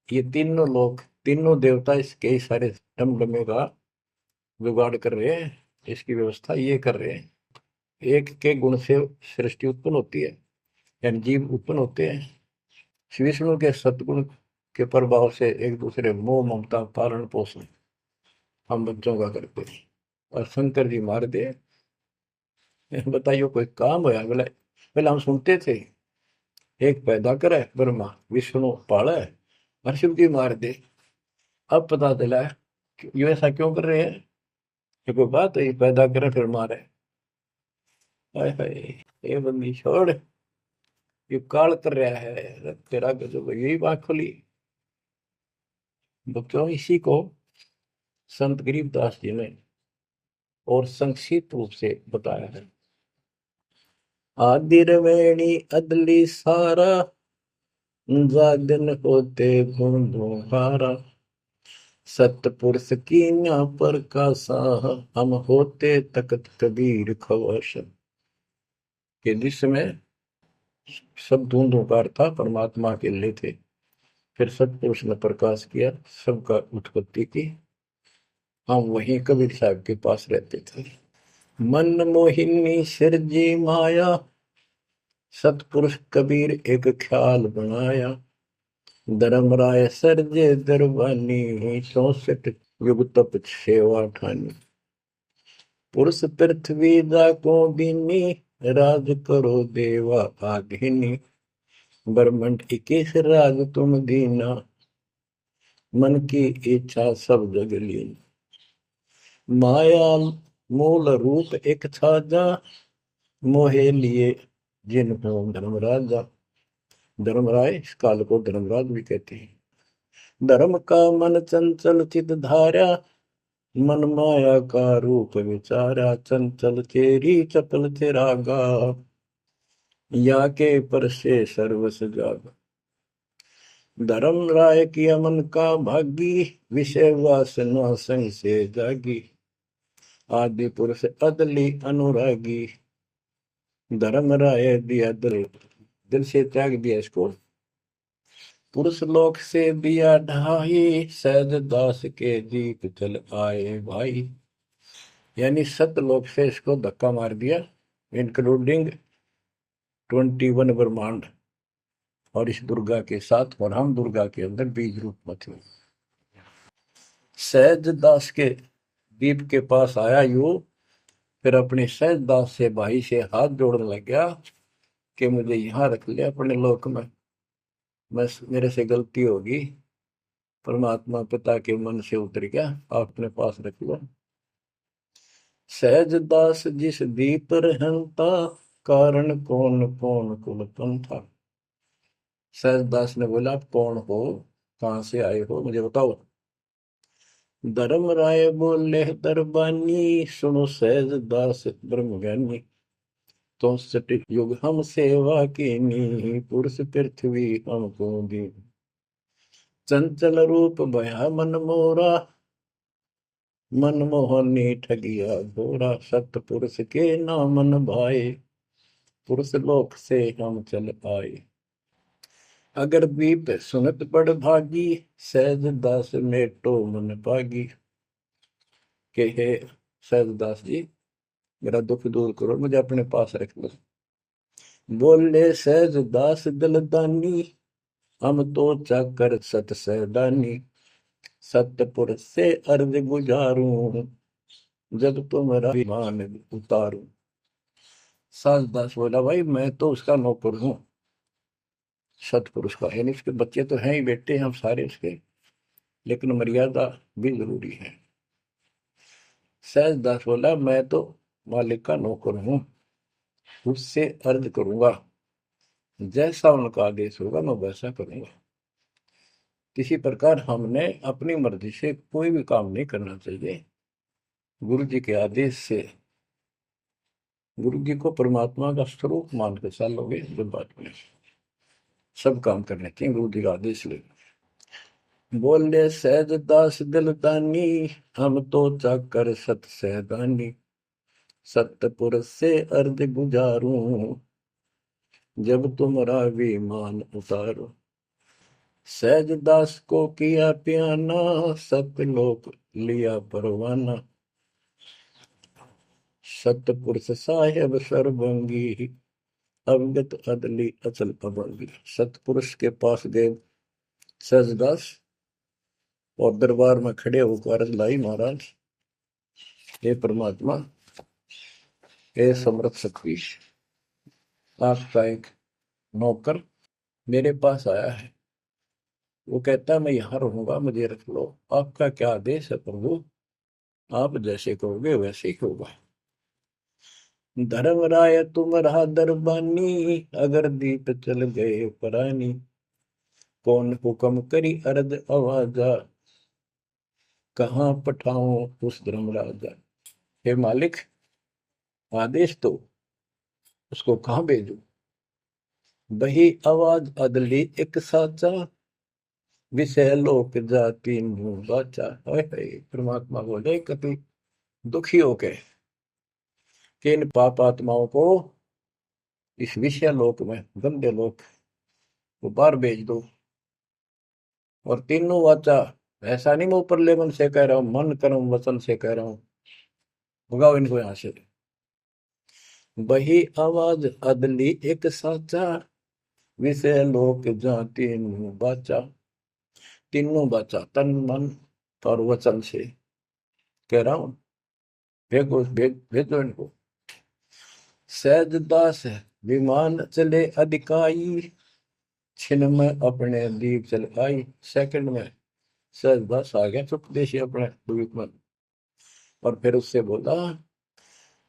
ये तीनों लोग, तीनों देवता इसके सारे डमडमे का जुगाड़ कर रहे हैं, इसकी व्यवस्था ये कर रहे हैं। एक के गुण से सृष्टि उत्पन्न होती है, यानी जीव उत्पन्न होते हैं। श्री विष्णु के सद्गुण के प्रभाव से एक दूसरे मोह ममता पालन पोषण हम बच्चों का करते हैं। और शंकर जी मार दे, बताइए कोई काम होया बोले। पहले हम सुनते थे, एक पैदा करे ब्रह्मा, विष्णु पाले, और शिव जी मार दे। अब पता चला है कि ये ऐसा क्यों कर रहे हैं। ये कोई बात है, ये पैदा करे फिर मारे। हाय हाय, ये बंदी छोड़, ये काल कर रहा है तेरा गजब। यही बात खुली बच्चों। इसी को संत गरीबदास जी ने और संक्षिप्त रूप से बताया है। आदि रवेणी अदली सारा, जागन होते बूंदों हारा, सतपुरुष की ना पर का साह, हम होते तकत कबीर खवश। कि जिस समय सब धुंधुकार था, परमात्मा के लिए थे, फिर सतपुरुष ने प्रकाश किया, सबका उत्पत्ति की। हम वहीं कबीर साहब के पास रहते थे। मन मोहिनी सिरजी माया, सतपुरुष कबीर एक ख्याल बनाया, धर्मराय सरजे दरबानी, 64 युग तप सेवा ठानी, पुरुष पृथ्वी जाको दीनी, राज करो देवा आधीनी, ब्रह्मंड 21 राज तुम दीना, मन की इच्छा सब जग लीन, माया मूल रूप एक छाजा, मोहे लिए जिन हो धर्म राजा, धर्मराय, इस काल को धर्मराज भी कहते हैं। धर्म का मन चंचल चित धारा, मन माया का रूप विचारा, चंचल चेरी चपल चेरागा, या के पर से सर्वस जागा। धर्म राय किया मन का भागी, विषय वासना संग से जागी, आदि पुरुष अदली अनुरागी। धर्म राय दिया दिल, दिल से त्याग दिया इसको। पुरुष लोक से दिया ढाई, सहज दास के दीप जल आए भाई। यानी सतलोक से इसको धक्का मार दिया, इंक्लूडिंग 21 ब्रह्मांड और इस दुर्गा के साथ, और हम दुर्गा के अंदर बीज रूप में थे। सहज दास के दीप के पास आया यू, फिर अपने सहज दास से भाई से हाथ जोड़ने लग गया कि मुझे यहाँ रख ले अपने लोक में, मैं मेरे से गलती होगी, परमात्मा पिता के मन से उतर गया, आप अपने पास रख लो। सहज दास जिस दीप रहता, कारण कौन कौन कुल पंथा। सहज दास ने बोला, आप कौन हो, कहां से आए हो, मुझे बताओ। धर्म राय बोले दरबानी, सुनो सहज दास ब्रह्म ज्ञानी। तो सट युग हम सेवा कीनी, पुरुष पृथ्वी हमको दी। चंचल रूप भया मन मोरा, मनमोहनी ठगिया घोरा। सतपुरुष के नामन भाए, पुरुष लोक से हम चल आए। अगर दीप सुनत बड़ भागी, सहज दास मेटो मन पागी। के हे सहज दास जी, मेरा दुख दूर करो, मुझे अपने पास रख लो। बोले सहज दास दलदानी, हम तो चाकर सत सहदानी। सतपुर से अर्ज गुजारूं, जब तुम्हारा विमान उतारूं। सहज दास बोला, भाई मैं तो उसका नौकर हूं, सतपुरुष का, यानी उसके बच्चे तो हैं ही, बेटे हम सारे उसके, लेकिन मर्यादा भी जरूरी है। सहज दास बोला, मैं तो मालिक का नौकर हूं, उससे अर्ज करूंगा, जैसा उनका आदेश होगा मैं वैसा करूंगा। किसी प्रकार हमने अपनी मर्जी से कोई भी काम नहीं करना चाहिए, गुरु जी के आदेश से। गुरु जी को परमात्मा का स्वरूप मान के चलोगे तो बात में सब काम करने चाहिए, गुरु जी का आदेश ले। बोले सहज दास दिलदानी, हम तो चाकर सत सहदानी। सतपुर से अर्ज गुजारूं, जब तुम्हारा विमान उतारो। सहज दास को किया प्याना, सतलोक लिया परवाना। सतपुरुष साहेब सर्वंगी, अवगत अदली अचल अभंगी। सतपुरुष के पास गए सहजदास और दरबार में खड़े होकर अर्ज लाई, महाराज हे परमात्मा, हे समर्थ शक्ति, आपका एक नौकर मेरे पास आया है, वो कहता है मैं यहाँ रहूंगा, मुझे रख लो, आपका क्या आदेश है प्रभु, आप जैसे कहोगे वैसे ही होगा। धर्म राय तुम रहा दरबानी, अगर दीप चल गए परानी। कौन हुक्म करी अर्ज आवाजा, कहाँ पठाऊं उस धर्मराजा। हे मालिक, आदेश तो उसको कहाँ भेजू। बही आवाज अदली एक साचा, विषय लोक जाति मुंह बाचा। परमात्मा बोले, कभी दुखी होके कि इन पाप आत्माओं को इस विषय लोक में, गंदे लोक को बाहर भेज दो। और तीनों वाचा, ऐसा नहीं मैं ऊपर लेवल से कह रहा हूं, मन कर्म वचन से कह रहा हूं, भगाओ इनको यहां से। बही आवाज अदली एक साचा, विषय लोक जाति मुंह बाचा। तीनों बाचा, तन मन और वचन से कह रहा हूं, भेजो भेजो इनको। सहज दास विमान चले अधिकाई, छिन में अपने दीप चलकाई। सेकंड में सहज दास आ गया चुपदेशी अपने द्वीप में, और फिर उससे बोला,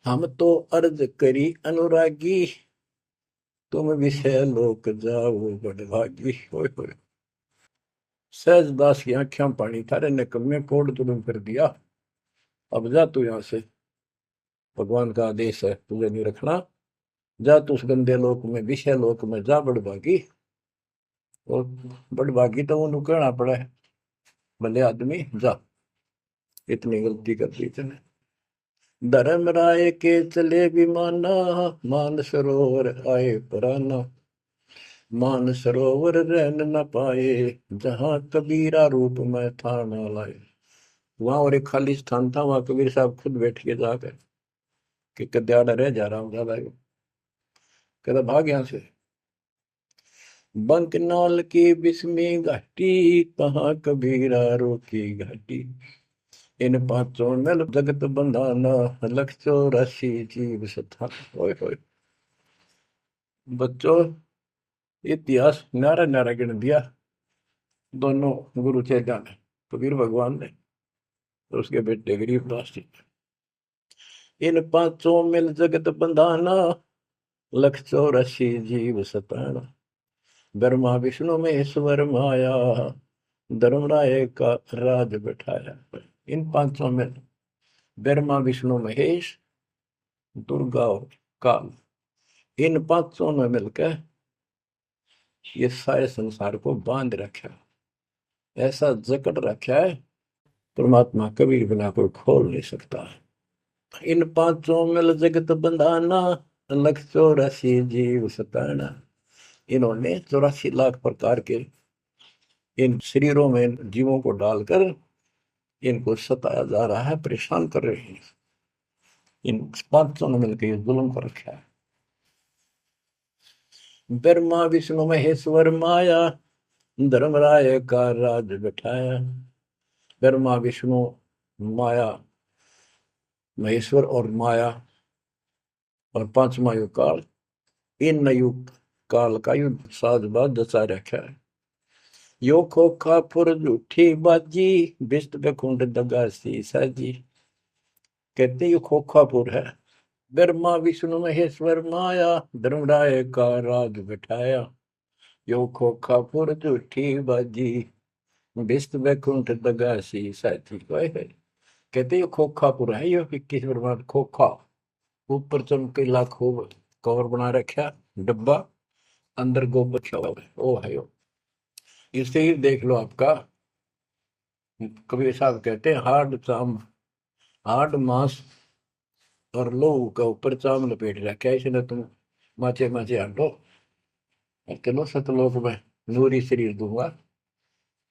हम तो अर्ज करी अनुरागी, तुम विषय लोक जाओ बड़भागी। होय होय। सहजदास की आंखें पानी, थारे निकम्मे कोड तुम कर दिया, अब जा तू यहां से, भगवान का आदेश है तुझे नहीं रखना, जा तू उस गंदे लोक में, विषय लोक में जा बड़भागी। और बड़भागी तो वो कहना पड़ा है, भले आदमी जा, इतनी गलती कर दी तूने। धर्म राय के चले विमाना, मान सरोवर आए पराना, मान सरोवर रहन न पाए, जहां कबीरा रूप में था न लाए। वहां और एक खाली स्थान था, वहां कबीर साहब खुद बैठ के जाकर कि कद्याड़ा रह जा रहा हूं ज्यादा, कहता भाग यहां से। बंकनाल की बिस्मी घाटी, कहाँ कबीरा रोकी घाटी, इन पांचों नल जगत बंधाना, लख 84 जीव सथा। ओए होए बच्चों, इतिहास नारा नारा गिन दिया दोनों गुरु चेला ने, कबीर भगवान ने और उसके बेटे गरीबदास जी। इन पांचों मिल जगत बंधाना, लख 84 जीव सताना, ब्रह्मा विष्णु महेश्वर माया, धर्मराय का राज बैठाया। इन पांचों में ब्रह्मा विष्णु महेश, दुर्गा और काल, इन पांचों ने मिलकर ये सारे संसार को बांध रखा, ऐसा जकड़ रखा है, परमात्मा कबीर बिना कोई खोल नहीं सकता। इन पांचों मिल जगत बंधाना, लख 84 जीव सताना। इन्होंने 84 लाख प्रकार के इन शरीरों में जीवों को डालकर इनको सताया जा रहा है, परेशान कर रहे हैं। इन पांचों ने मिलकर ये जुल्म कर रखा है। ब्रह्मा विष्णु महेश्वर माया, धर्मराय का राज बैठाया। ब्रह्मा विष्णु माया, महेश्वर और माया और पांचवा युग काल, इन युग काल का युद्ध साजबाज दसा रखा है। यो खोखा फुर झूठी बाजी, बिस्त बकुंड दगासी साजी। कहते यो खोखापुर है, ब्रह्मा विष्णु महेश्वर माया, धर्मराय का राज बैठाया। यो खोखापुर झूठी बाजी, बिस्त बैकुंठ दगासी साथी। कहते यो खोखापुर है, यो 21 ब्रह्मांड खोखा, ऊपर चमकीला खूब कवर बना रखा डब्बा, अंदर गोबर रखा हुआ है, ओ है यो। इससे ही देख लो आपका, कबीर साहब कहते हैं हार्ड चाम, हार्ड मांस और लोहू का ऊपर चाम लपेट रखा है, इसने तुम माचे माचे हटो, चलो सतलोक में नूरी शरीर दूंगा,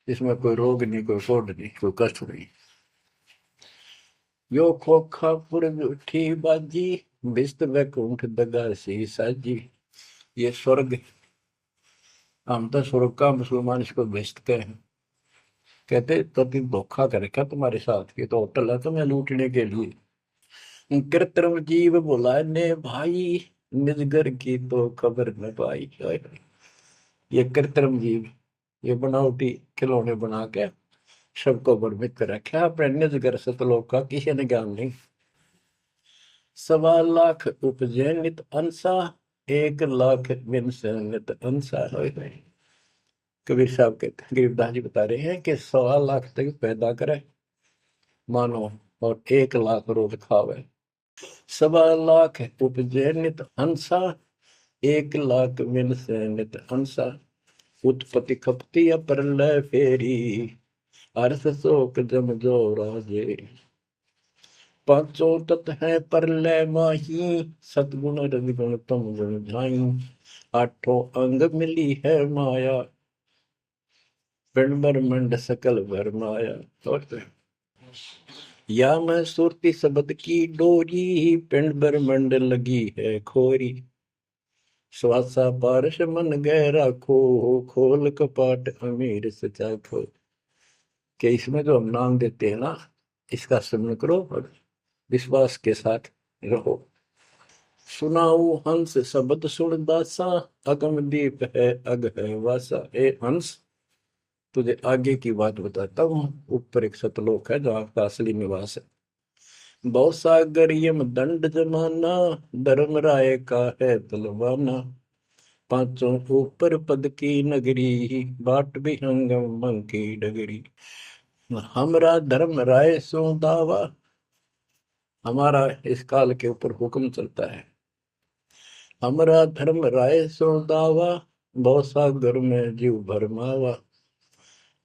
इसमें कोई रोग नहीं, कोई फोड़ नहीं, कोई कष्ट नहीं। यो खोखा पुर उठी बाजी, बिस्त वैकुंठ दगासी साजी। ये स्वर्ग, हम तो स्वर्ग का मुसलमान इसको बेस्ट कहे, कहते तो धोखा कर रखा तुम्हारे साथ, ये तो होटल है तुम्हें लूटने के लिए। कृत्रिम जीव बुलाए ने भाई, निजगर की तो खबर न पाई। ये कृत्रिम जीव, ये बनावटी खिलौने बना के सबको भ्रमित कर रखा, अपने निजगर सतलोक का किसी ने ज्ञान नहीं। 1.25 लाख उपजे नित अंसा, 1 लाख बिन से नित अंसा। कबीर साहब कहते, गरीबदास जी बता रहे हैं कि 1.25 लाख तक पैदा करे मानो और 1 लाख रोज खावे। 1.25 लाख उपजे नित अंसा, 1 लाख बिन से नित अंसा। उत्पत्ति खपती प्रलय फेरी, अर्थ शोक जम जो राजे। पांचों तत् है प्रलय माही, सतगुण रजगुण तम गुण झाई। आठों अंग मिली है माया, पिंड ब्रह्मंड सकल भर माया। या मैं सुरती शब्द की डोरी, पिंड ब्रह्मंड लगी है खोरी। श्वासा पारस मन गहरा खो, खोल कपाट अमीर सचा खो। कि इसमें जो हम नाम देते हैं ना, इसका स्मरण करो और विश्वास के साथ रहो। सुनाऊ हंस शब्द सुन दासा, अगम दीप है अग है वासा। ए हंस, तुझे आगे की बात बताता हूँ, ऊपर एक सतलोक है जहाँ का असली निवास है। बहुत सागर यम दंड जमाना, धर्म राय का है तलवाना। पांचों ऊपर पद की नगरी, बाट विहंगम मन की डगरी। हमरा धर्म राय सो दावा, हमारा इस काल के ऊपर हुक्म चलता है। हमरा धर्म राय सो दावा, भव सागर में जीव भरमावा।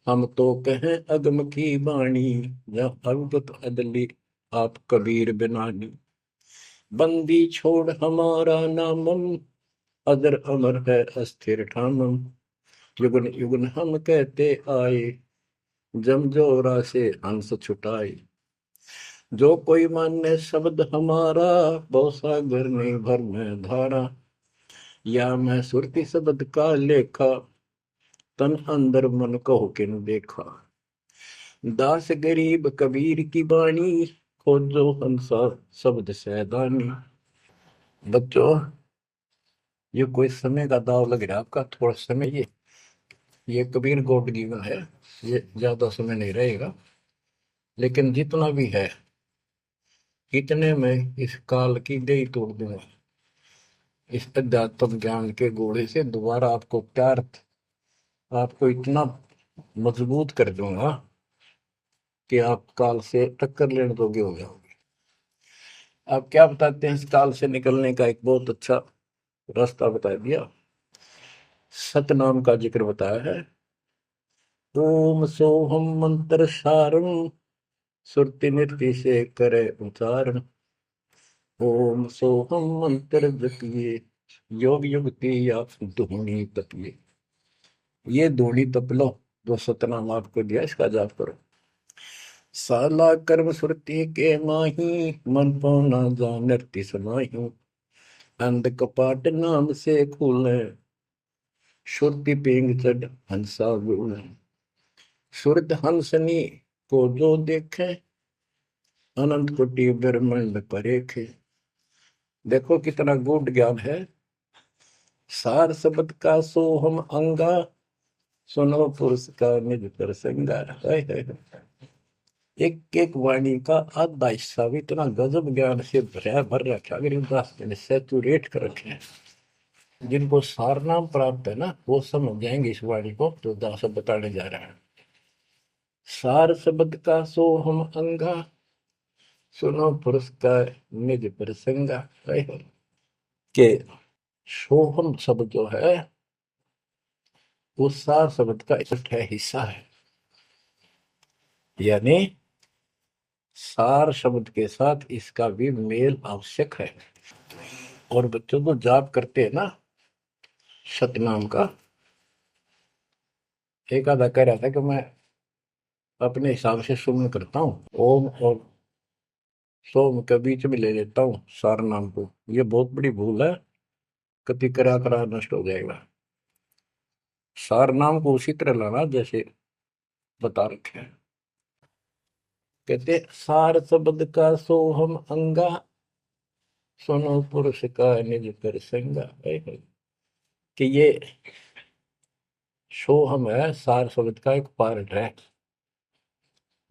हम तो कहें अगम की वाणी, जहाँ अवगत अदली आप कबीर बिनानी। बंदी छोड़ हमारा नामम, अदर अमर है अस्थिर ठामम। युगन युगन हम कहते आए, जमजोरा से हंस छुटाए। जो कोई माने शब्द हमारा, भव सागर में भर में धारा। या मैं सुरती शब्द का लेखा, तन अंदर मन कहो किन देखा। दास गरीब कबीर की बाणी, खोजो हंसा शब्द सैदानी। बच्चों, ये कोई समय का दाव लग रहा है आपका, थोड़ा समय। ये कबीर गॉड गिवन है, ये ज्यादा समय नहीं रहेगा। लेकिन जितना भी है, इतने में इस काल की दई तोड़ दूंगा। इस अध्यात्म ज्ञान के घोड़े से दोबारा आपको प्यार, आपको इतना मजबूत कर दूंगा कि आप काल से टक्कर लेने जोगे हो जाओगे। आप क्या बताते हैं, इस काल से निकलने का एक बहुत अच्छा रास्ता बता दिया। सतनाम का जिक्र बताया है। ओम सोहम मंत्र सारम, सुरति नृत्य से करे उच्चारण। ओम सोहम मंत्र जपिए, योग युक्ति या धूनी तपिए। ये धूनी तप लो, जो सतनाम आपको दिया, इसका जाप करो। साला कर्म सुरति के माही, मन पौना जा नृत्य समाही। अंध कपाट नाम से खुले, शुद्धि पेंग चढ़ हंसा गुण। शुद्ध हंसनी को जो देखे, अनंत कोटि ब्रह्मांड परेखे। देखो कितना गूढ़ ज्ञान है। सार शब्द का सोहम अंगा, सुनो पुरुष का निज प्रसंगा। एक एक वाणी का आधा हिस्सा भी इतना गजब ज्ञान से भर रखा, अगर दास ने सैचुरेट कर रखे हैं। जिनको सारनाम प्राप्त है ना, वो समझ जाएंगे इस वाणी को जो दास बताने जा रहा है। सार शब्द का सोहम अंगा, सुनो पुरुष का निज प्रसंगा। के सोहम शब्द जो है, वो सार शब्द का इकट्ठा हिस्सा है। यानी सार शब्द के साथ इसका भी मेल आवश्यक है। और बच्चों को जाप करते हैं ना सतनाम का, एक आधा कह रहा था कि मैं अपने हिसाब से सुमन करता हूँ, ओम और सोम के बीच में ले लेता हूँ सार नाम को। ये बहुत बड़ी भूल है, कति करा करा नष्ट हो जाएगा। सार नाम को उसी तरह लाना जैसे बता रखे हैं। कहते सार शब्द का सोहम अंगा, सुनो पुरुष का निज प्रसंगा। कि ये सोहम है, सार शब्द का एक पार्ट है।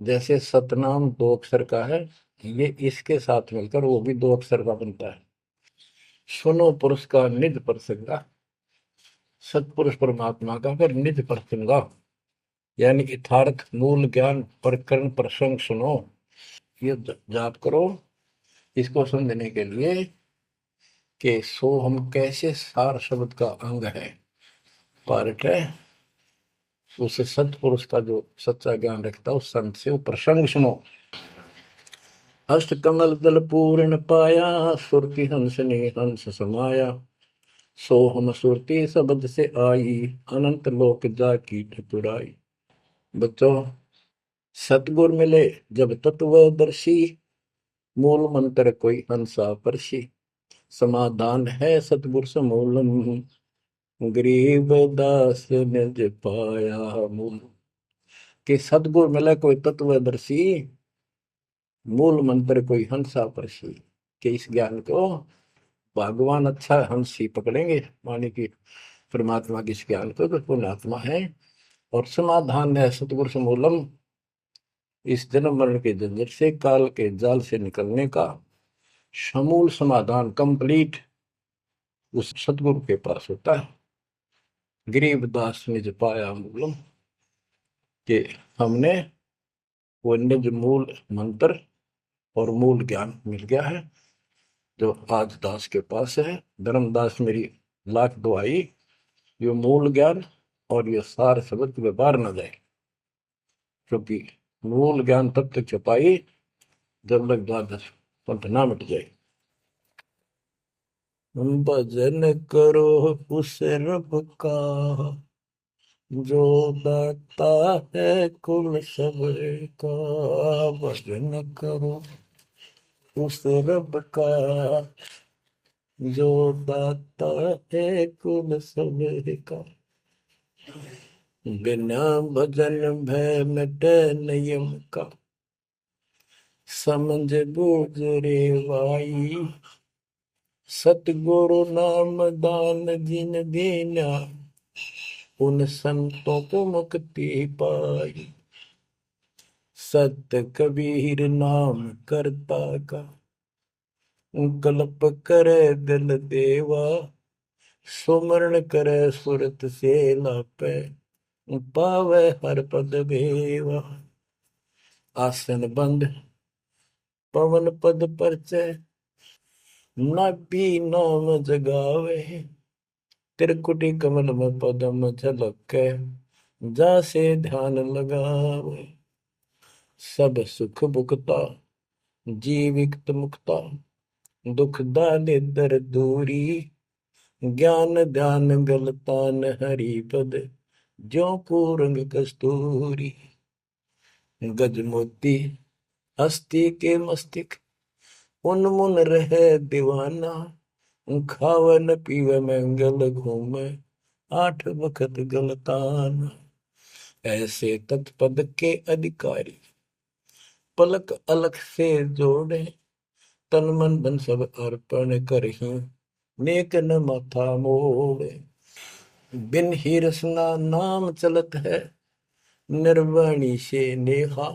जैसे सतनाम दो अक्षर का है, ये इसके साथ मिलकर वो भी दो अक्षर का बनता है। सुनो पुरुष का निज प्रसंगा, सतपुरुष परमात्मा का फिर निज प्रसंगा, यानी यथार्थ मूल ज्ञान प्रकरण प्रसंग सुनो। ये जाप करो इसको समझने के लिए कि सो हम कैसे सार शब्द का अंग है, पार्ट है। उसे सतपुरुष का जो सच्चा ज्ञान रखता है, उस संत से वो प्रसंग सुनो। अष्ट कमल दल पूर्ण पाया, सुरति हंस ने हंस समाया। सो हम सुरति शब्द से आई, अनंत लोक जाकी ठकुराई। बच्चों, सतगुर मिले जब तत्वदर्शी, मूल मंत्र कोई हंसा परसी। समाधान है सतगुर समूलम, गरीब दास निज पाया मूल। कि सतगुर मिले कोई तत्वदर्शी, मूल मंत्र कोई हंसा परसी। कि इस ज्ञान को भगवान अच्छा हंस ही पकड़ेंगे, माने कि परमात्मा के इस ज्ञान को तो पुण्यात्मा है। और समाधान है सतगुर समूलम, इस जन्म मरण के झंझट से, काल के जाल से निकलने का समूल समाधान कंप्लीट उस सतगुरु के पास होता है। गरीबदास निज पाया मूलम, कि हमने वो निज मूल मंत्र और मूल ज्ञान मिल गया है जो आज दास के पास है। धर्मदास मेरी लाख दुआई, ये मूल ज्ञान और ये सार शब्द व्यवहार न जाए, क्योंकि मूल ज्ञान तब तक छुपाई जब तक द्वादश पंथ ना मिट जाए। भजन करो उस रब का जो दाता है कुल सबका, भजन करो उस रब का जो दाता है कुल सबका। बिना भजन भय मिटे नियम का, समझ बूझ रे भाई, सतगुरु नाम दान जिन दीना, उन संतों को मुक्ति पाई। सत कबीर नाम करता का, कल्प करे दिल देवा, सुमरण करे सुरत से लापे, पावे हर पद भेवा। आसन बंद पवन पद परचय, नाभि नाम जगावे, त्रिकुटी कमल में पदम झलके, जासे ध्यान लगावे। सब सुख भुगता जीवित मुक्ता, दुख दाले दर दूरी, ज्ञान ध्यान गलतान हरि पद, ज्यों पूरंग कस्तूरी। गज मोती हस्ती के मस्तिष्क, उन्मुन रहे दीवाना, खावे न पीवे मंगल घूमे, आठ बखत गलतान। ऐसे तत्पद के अधिकारी, पलक अलख से जोड़े, तन मन धन सब अर्पण करही, नेक न माथा मोड़े। बिन ही रसना नाम चलत है, निर्वाणी से नेहा,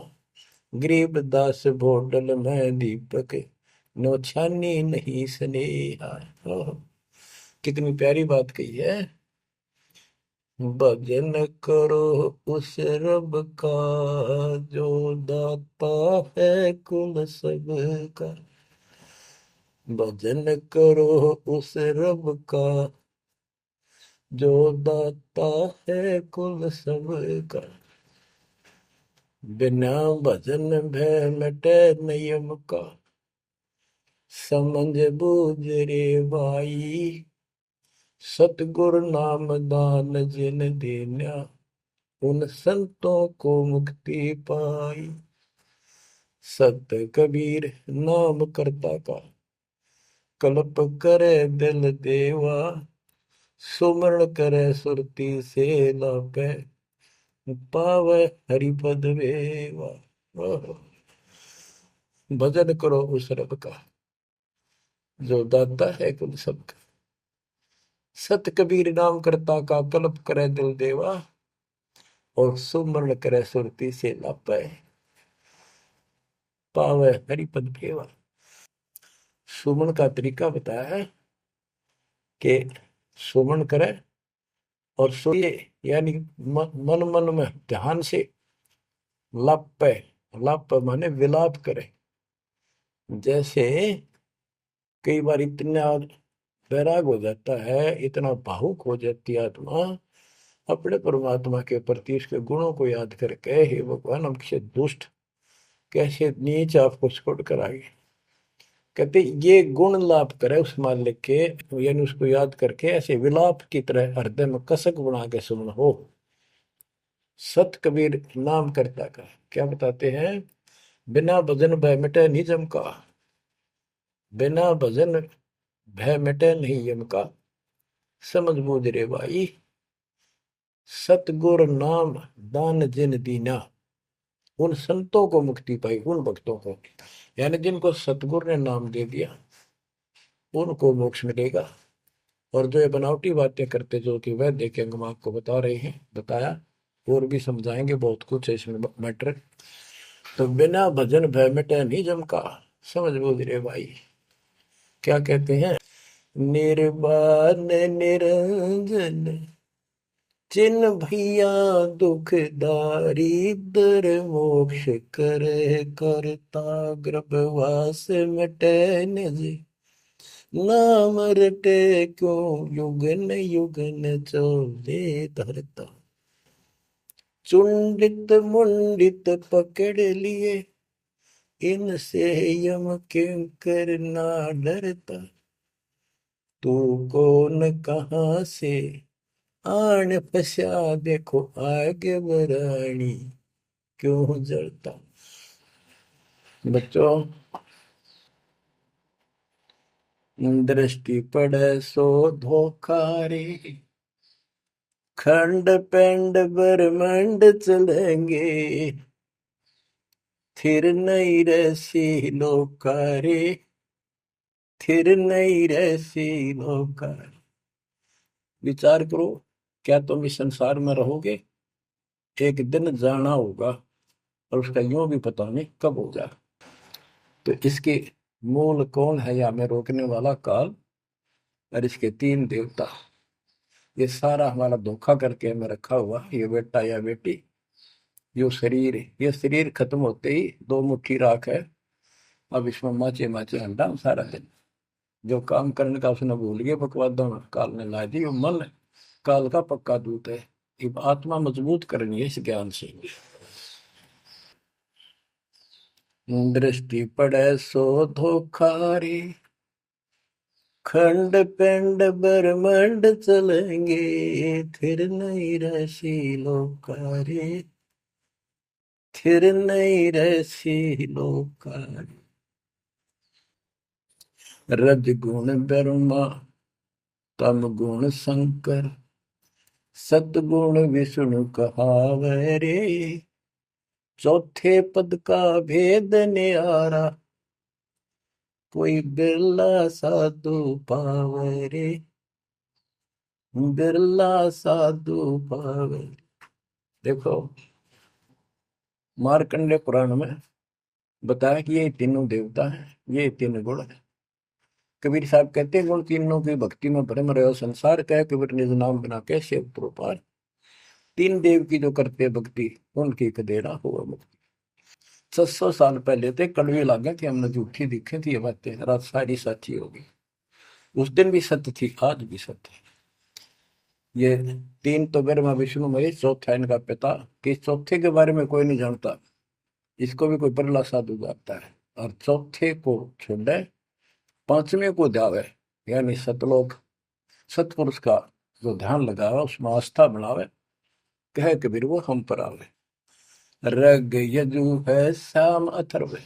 गरीबदास भोडल में दीपक, नो छानी नहीं स्नेहा। कितनी प्यारी बात कही है। भजन करो उस रब का जो दाता है कुल सबका, भजन करो उस रब का जो दाता है कुल सबका। बिना भजन भय मिटे नियम का, समझ बूझ रे भाई, सतगुरु नाम दान जिन देना, उन संतों को मुक्ति पाई। सत कबीर नाम करता का, कल्प करे दिल देवा, सुमरण करे सुरती से लापे, पावे हरिपद वेवा। भजन करो उस रब का जो दाता है कुल सबका। सत कबीर नाम करता का, कल्प करे दिल देवा, और सुमरण करे सुरती से लापे, पावे हरिपद भेवा। सुमन का तरीका बताया है कि सुमन करे और सुने, यानी मन मन में ध्यान से लापे, लाप माने विलाप करे। जैसे कई बार इतना वैराग हो जाता है, इतना भावुक हो जाती है आत्मा अपने परमात्मा के प्रति, इसके गुणों को याद करके, हे भगवान हम कैसे दुष्ट, कैसे नीच आपको छोड़कर आगे। कहते ये गुण लाप करे उस मालिक के, यानी उसको याद करके ऐसे विलाप की तरह हृदय में कसक बना के सुन हो। सत कबीर नाम करता का क्या बताते हैं, बिना भजन भय मिटे निजम का, बिना भजन भय मिटे नहीं यम का, समझ बूझ रे भाई, सतगुर नाम दान जिन दीना, उन संतों को मुक्ति पाई, उन भक्तों को, यानी जिनको सतगुरु ने नाम दे दिया उनको मोक्ष मिलेगा। और जो ये बनावटी बातें करते जो कि वह देखेंगे, हम आपको बता रहे हैं, बताया और भी समझाएंगे, बहुत कुछ है इसमें मैटर। तो बिना भजन भय मिटे नहीं जम का, समझ बूझ रे भाई। क्या कहते हैं, निर्वाण निरंजन जिन भैया दुखदारी दर मोक्ष करे करता गर्भवास मिटे निज नाम रटे क्यों युगन युगन चोले धरता चुंडित मुंडित पकड़ लिए इनसे यम किंकर ना डरता तू कौन कहाँ से आन फसा देखो आगे बरानी क्यों जलता। बच्चों, दृष्टि पड़े सो धोखा रे खंड पेंड ब्रह्मांड चलेंगे थिर नहीं रसी लोकारे थिर नहीं रसी लोकारे। विचार करो, क्या तुम इस संसार में रहोगे? एक दिन जाना होगा और उसका यूं भी पता नहीं कब हो जाए। तो इसके मूल कौन है या में रोकने वाला? काल और इसके तीन देवता। ये सारा हमारा धोखा करके हमें रखा हुआ ये बेटा या बेटी, ये शरीर खत्म होते ही दो मुट्ठी राख है, अब इसमें माचे माचे अंडा सारा दिन जो काम करने का उसने भूल गया बकवादों में काल ने ला दी। वो मन काल का पक्का दूत है। अब आत्मा मजबूत करनी है इस ज्ञान से। दृष्टि पड़े सो धोखा रे खंड पेंड ब्रह्मांड चलेंगे फिर नहीं रसी लोकारे फिर नहीं रसी लोकारे। रज गुण ब्रह्मा तम गुण शंकर सतगुण विष्णु कहावे रे चौथे पद का भेद न्यारा कोई बिरला साधु पावे रे बिरला साधु पावे। देखो, मार्कंडे पुराण में बताया कि ये तीनों देवता हैं, ये तीन गुण है। कबीर साहब कहते हैं गुण तीनों की भक्ति में भ्रम रहे संसार कह कबीर निज नाम बिना कैसे पार। तीन देव की जो करते भक्ति उनकी कदेरा हुआ मुक्ति। 600 साल पहले थे कड़वे लागे कि हमने झूठी दिखे थी ये बातें रात सारी सच्ची होगी। उस दिन भी सत्य थी, आज भी सत्य है। ये तीन तो ब्रह्मा विष्णु महेश, चौथा इनका पिता। कि चौथे के बारे में कोई नहीं जानता, इसको भी कोई बिरला साधु जानता है। और चौथे को छोड़े पांचवें को जावे, यानी सतलोक सतपुरुष का जो ध्यान लगावे उसमें आस्था बढ़ावे, कहे कबीर वो हम पर आवे। रग यजु है श्याम अथर्व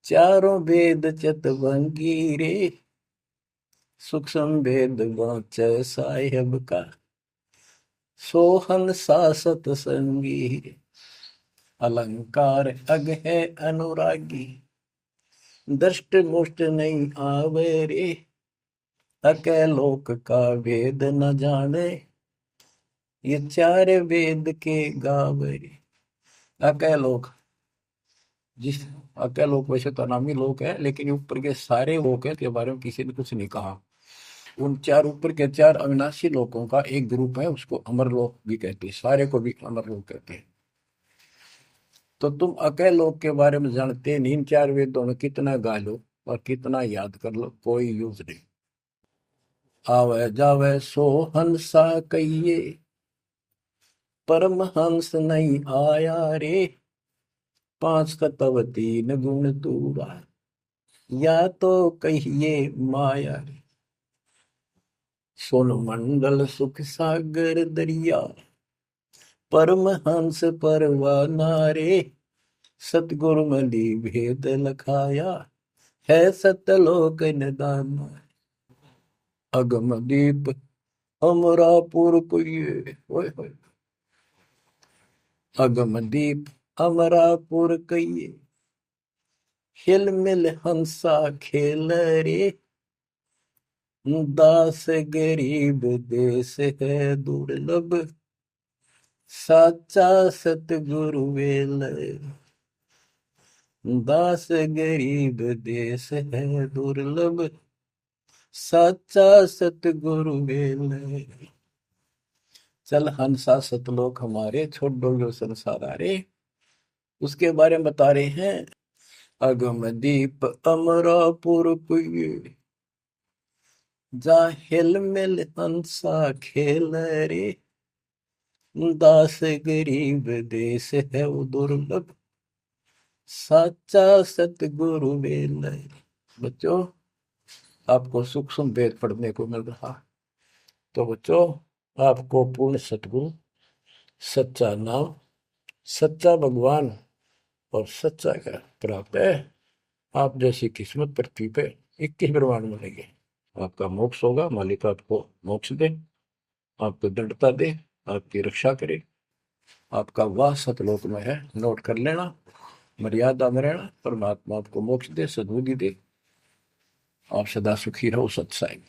चारों वेद चतवंगी रे सूक्ष्म भेद वाच साहेब का सोहन सासत संगी अलंकार अग है अनुरागी दृष्ट मुष्ट नहीं आवे रे अके लोक का वेद न जाने ये चार वेद के गावे रे। अके लोक, जिस अके लोक वैसे तो नामी लोक है लेकिन ये ऊपर के सारे लोक है के बारे में किसी ने कुछ नहीं कहा। उन चार ऊपर के चार अविनाशी लोकों का एक ग्रुप है, उसको अमर लोक भी कहते हैं, सारे को भी अमर लोक कहते हैं। तो तुम अके लोक के बारे में जानते नहीं, इन चार वेदों में कितना गा लो और कितना याद कर लो कोई यूज नहीं। आवे जावे सो हंसा कहिए परम हंस नहीं आया रे पांच तत्व तीन गुण दूरा या तो कहिए माया रे सोन मंडल सुख सागर दरिया परम हंस परवाना रे सतगुरु मली भेद लखाया है सतलोक निदान अगम दीप अमरापुर कुये ओए होए अगम दीप अमरापुर कहिए हिल मिल हंसा खेल रे दास गरीब देश है दुर्लभ साचा सतगुरु वेल दास गरीब देश है दुर्लभ साचा सतगुरु वेल चल हंसा सतलोक हमारे, छोड़ दो जो संसार आरे। उसके बारे में बता रहे हैं। अगम दीप अमरापुर पुई, जा हिल मिल हंसा खेल रे। दास गरीब देश है वो दुर्लभ, साचा सतगुरु वेल। बच्चों, आपको सूक्ष्म वेद पढ़ने को मिल रहा। तो बच्चों, आपको पूर्ण सतगुरु, सच्चा नाम, सच्चा भगवान और सच्चा का प्राप्त है। आप जैसी किस्मत पृथ्वी पे 21 ब्रह्मांड मिलेंगे। आपका मोक्ष होगा, मालिक आपको मोक्ष दे, आपको दृढ़ता दे, आपकी रक्षा करे। आपका वास सतलोक में है, नोट कर लेना। मर्यादा में रहना, परमात्मा आपको मोक्ष दे, सद्बुद्धि दे। आप सदा सुखी रहो, सत्साई।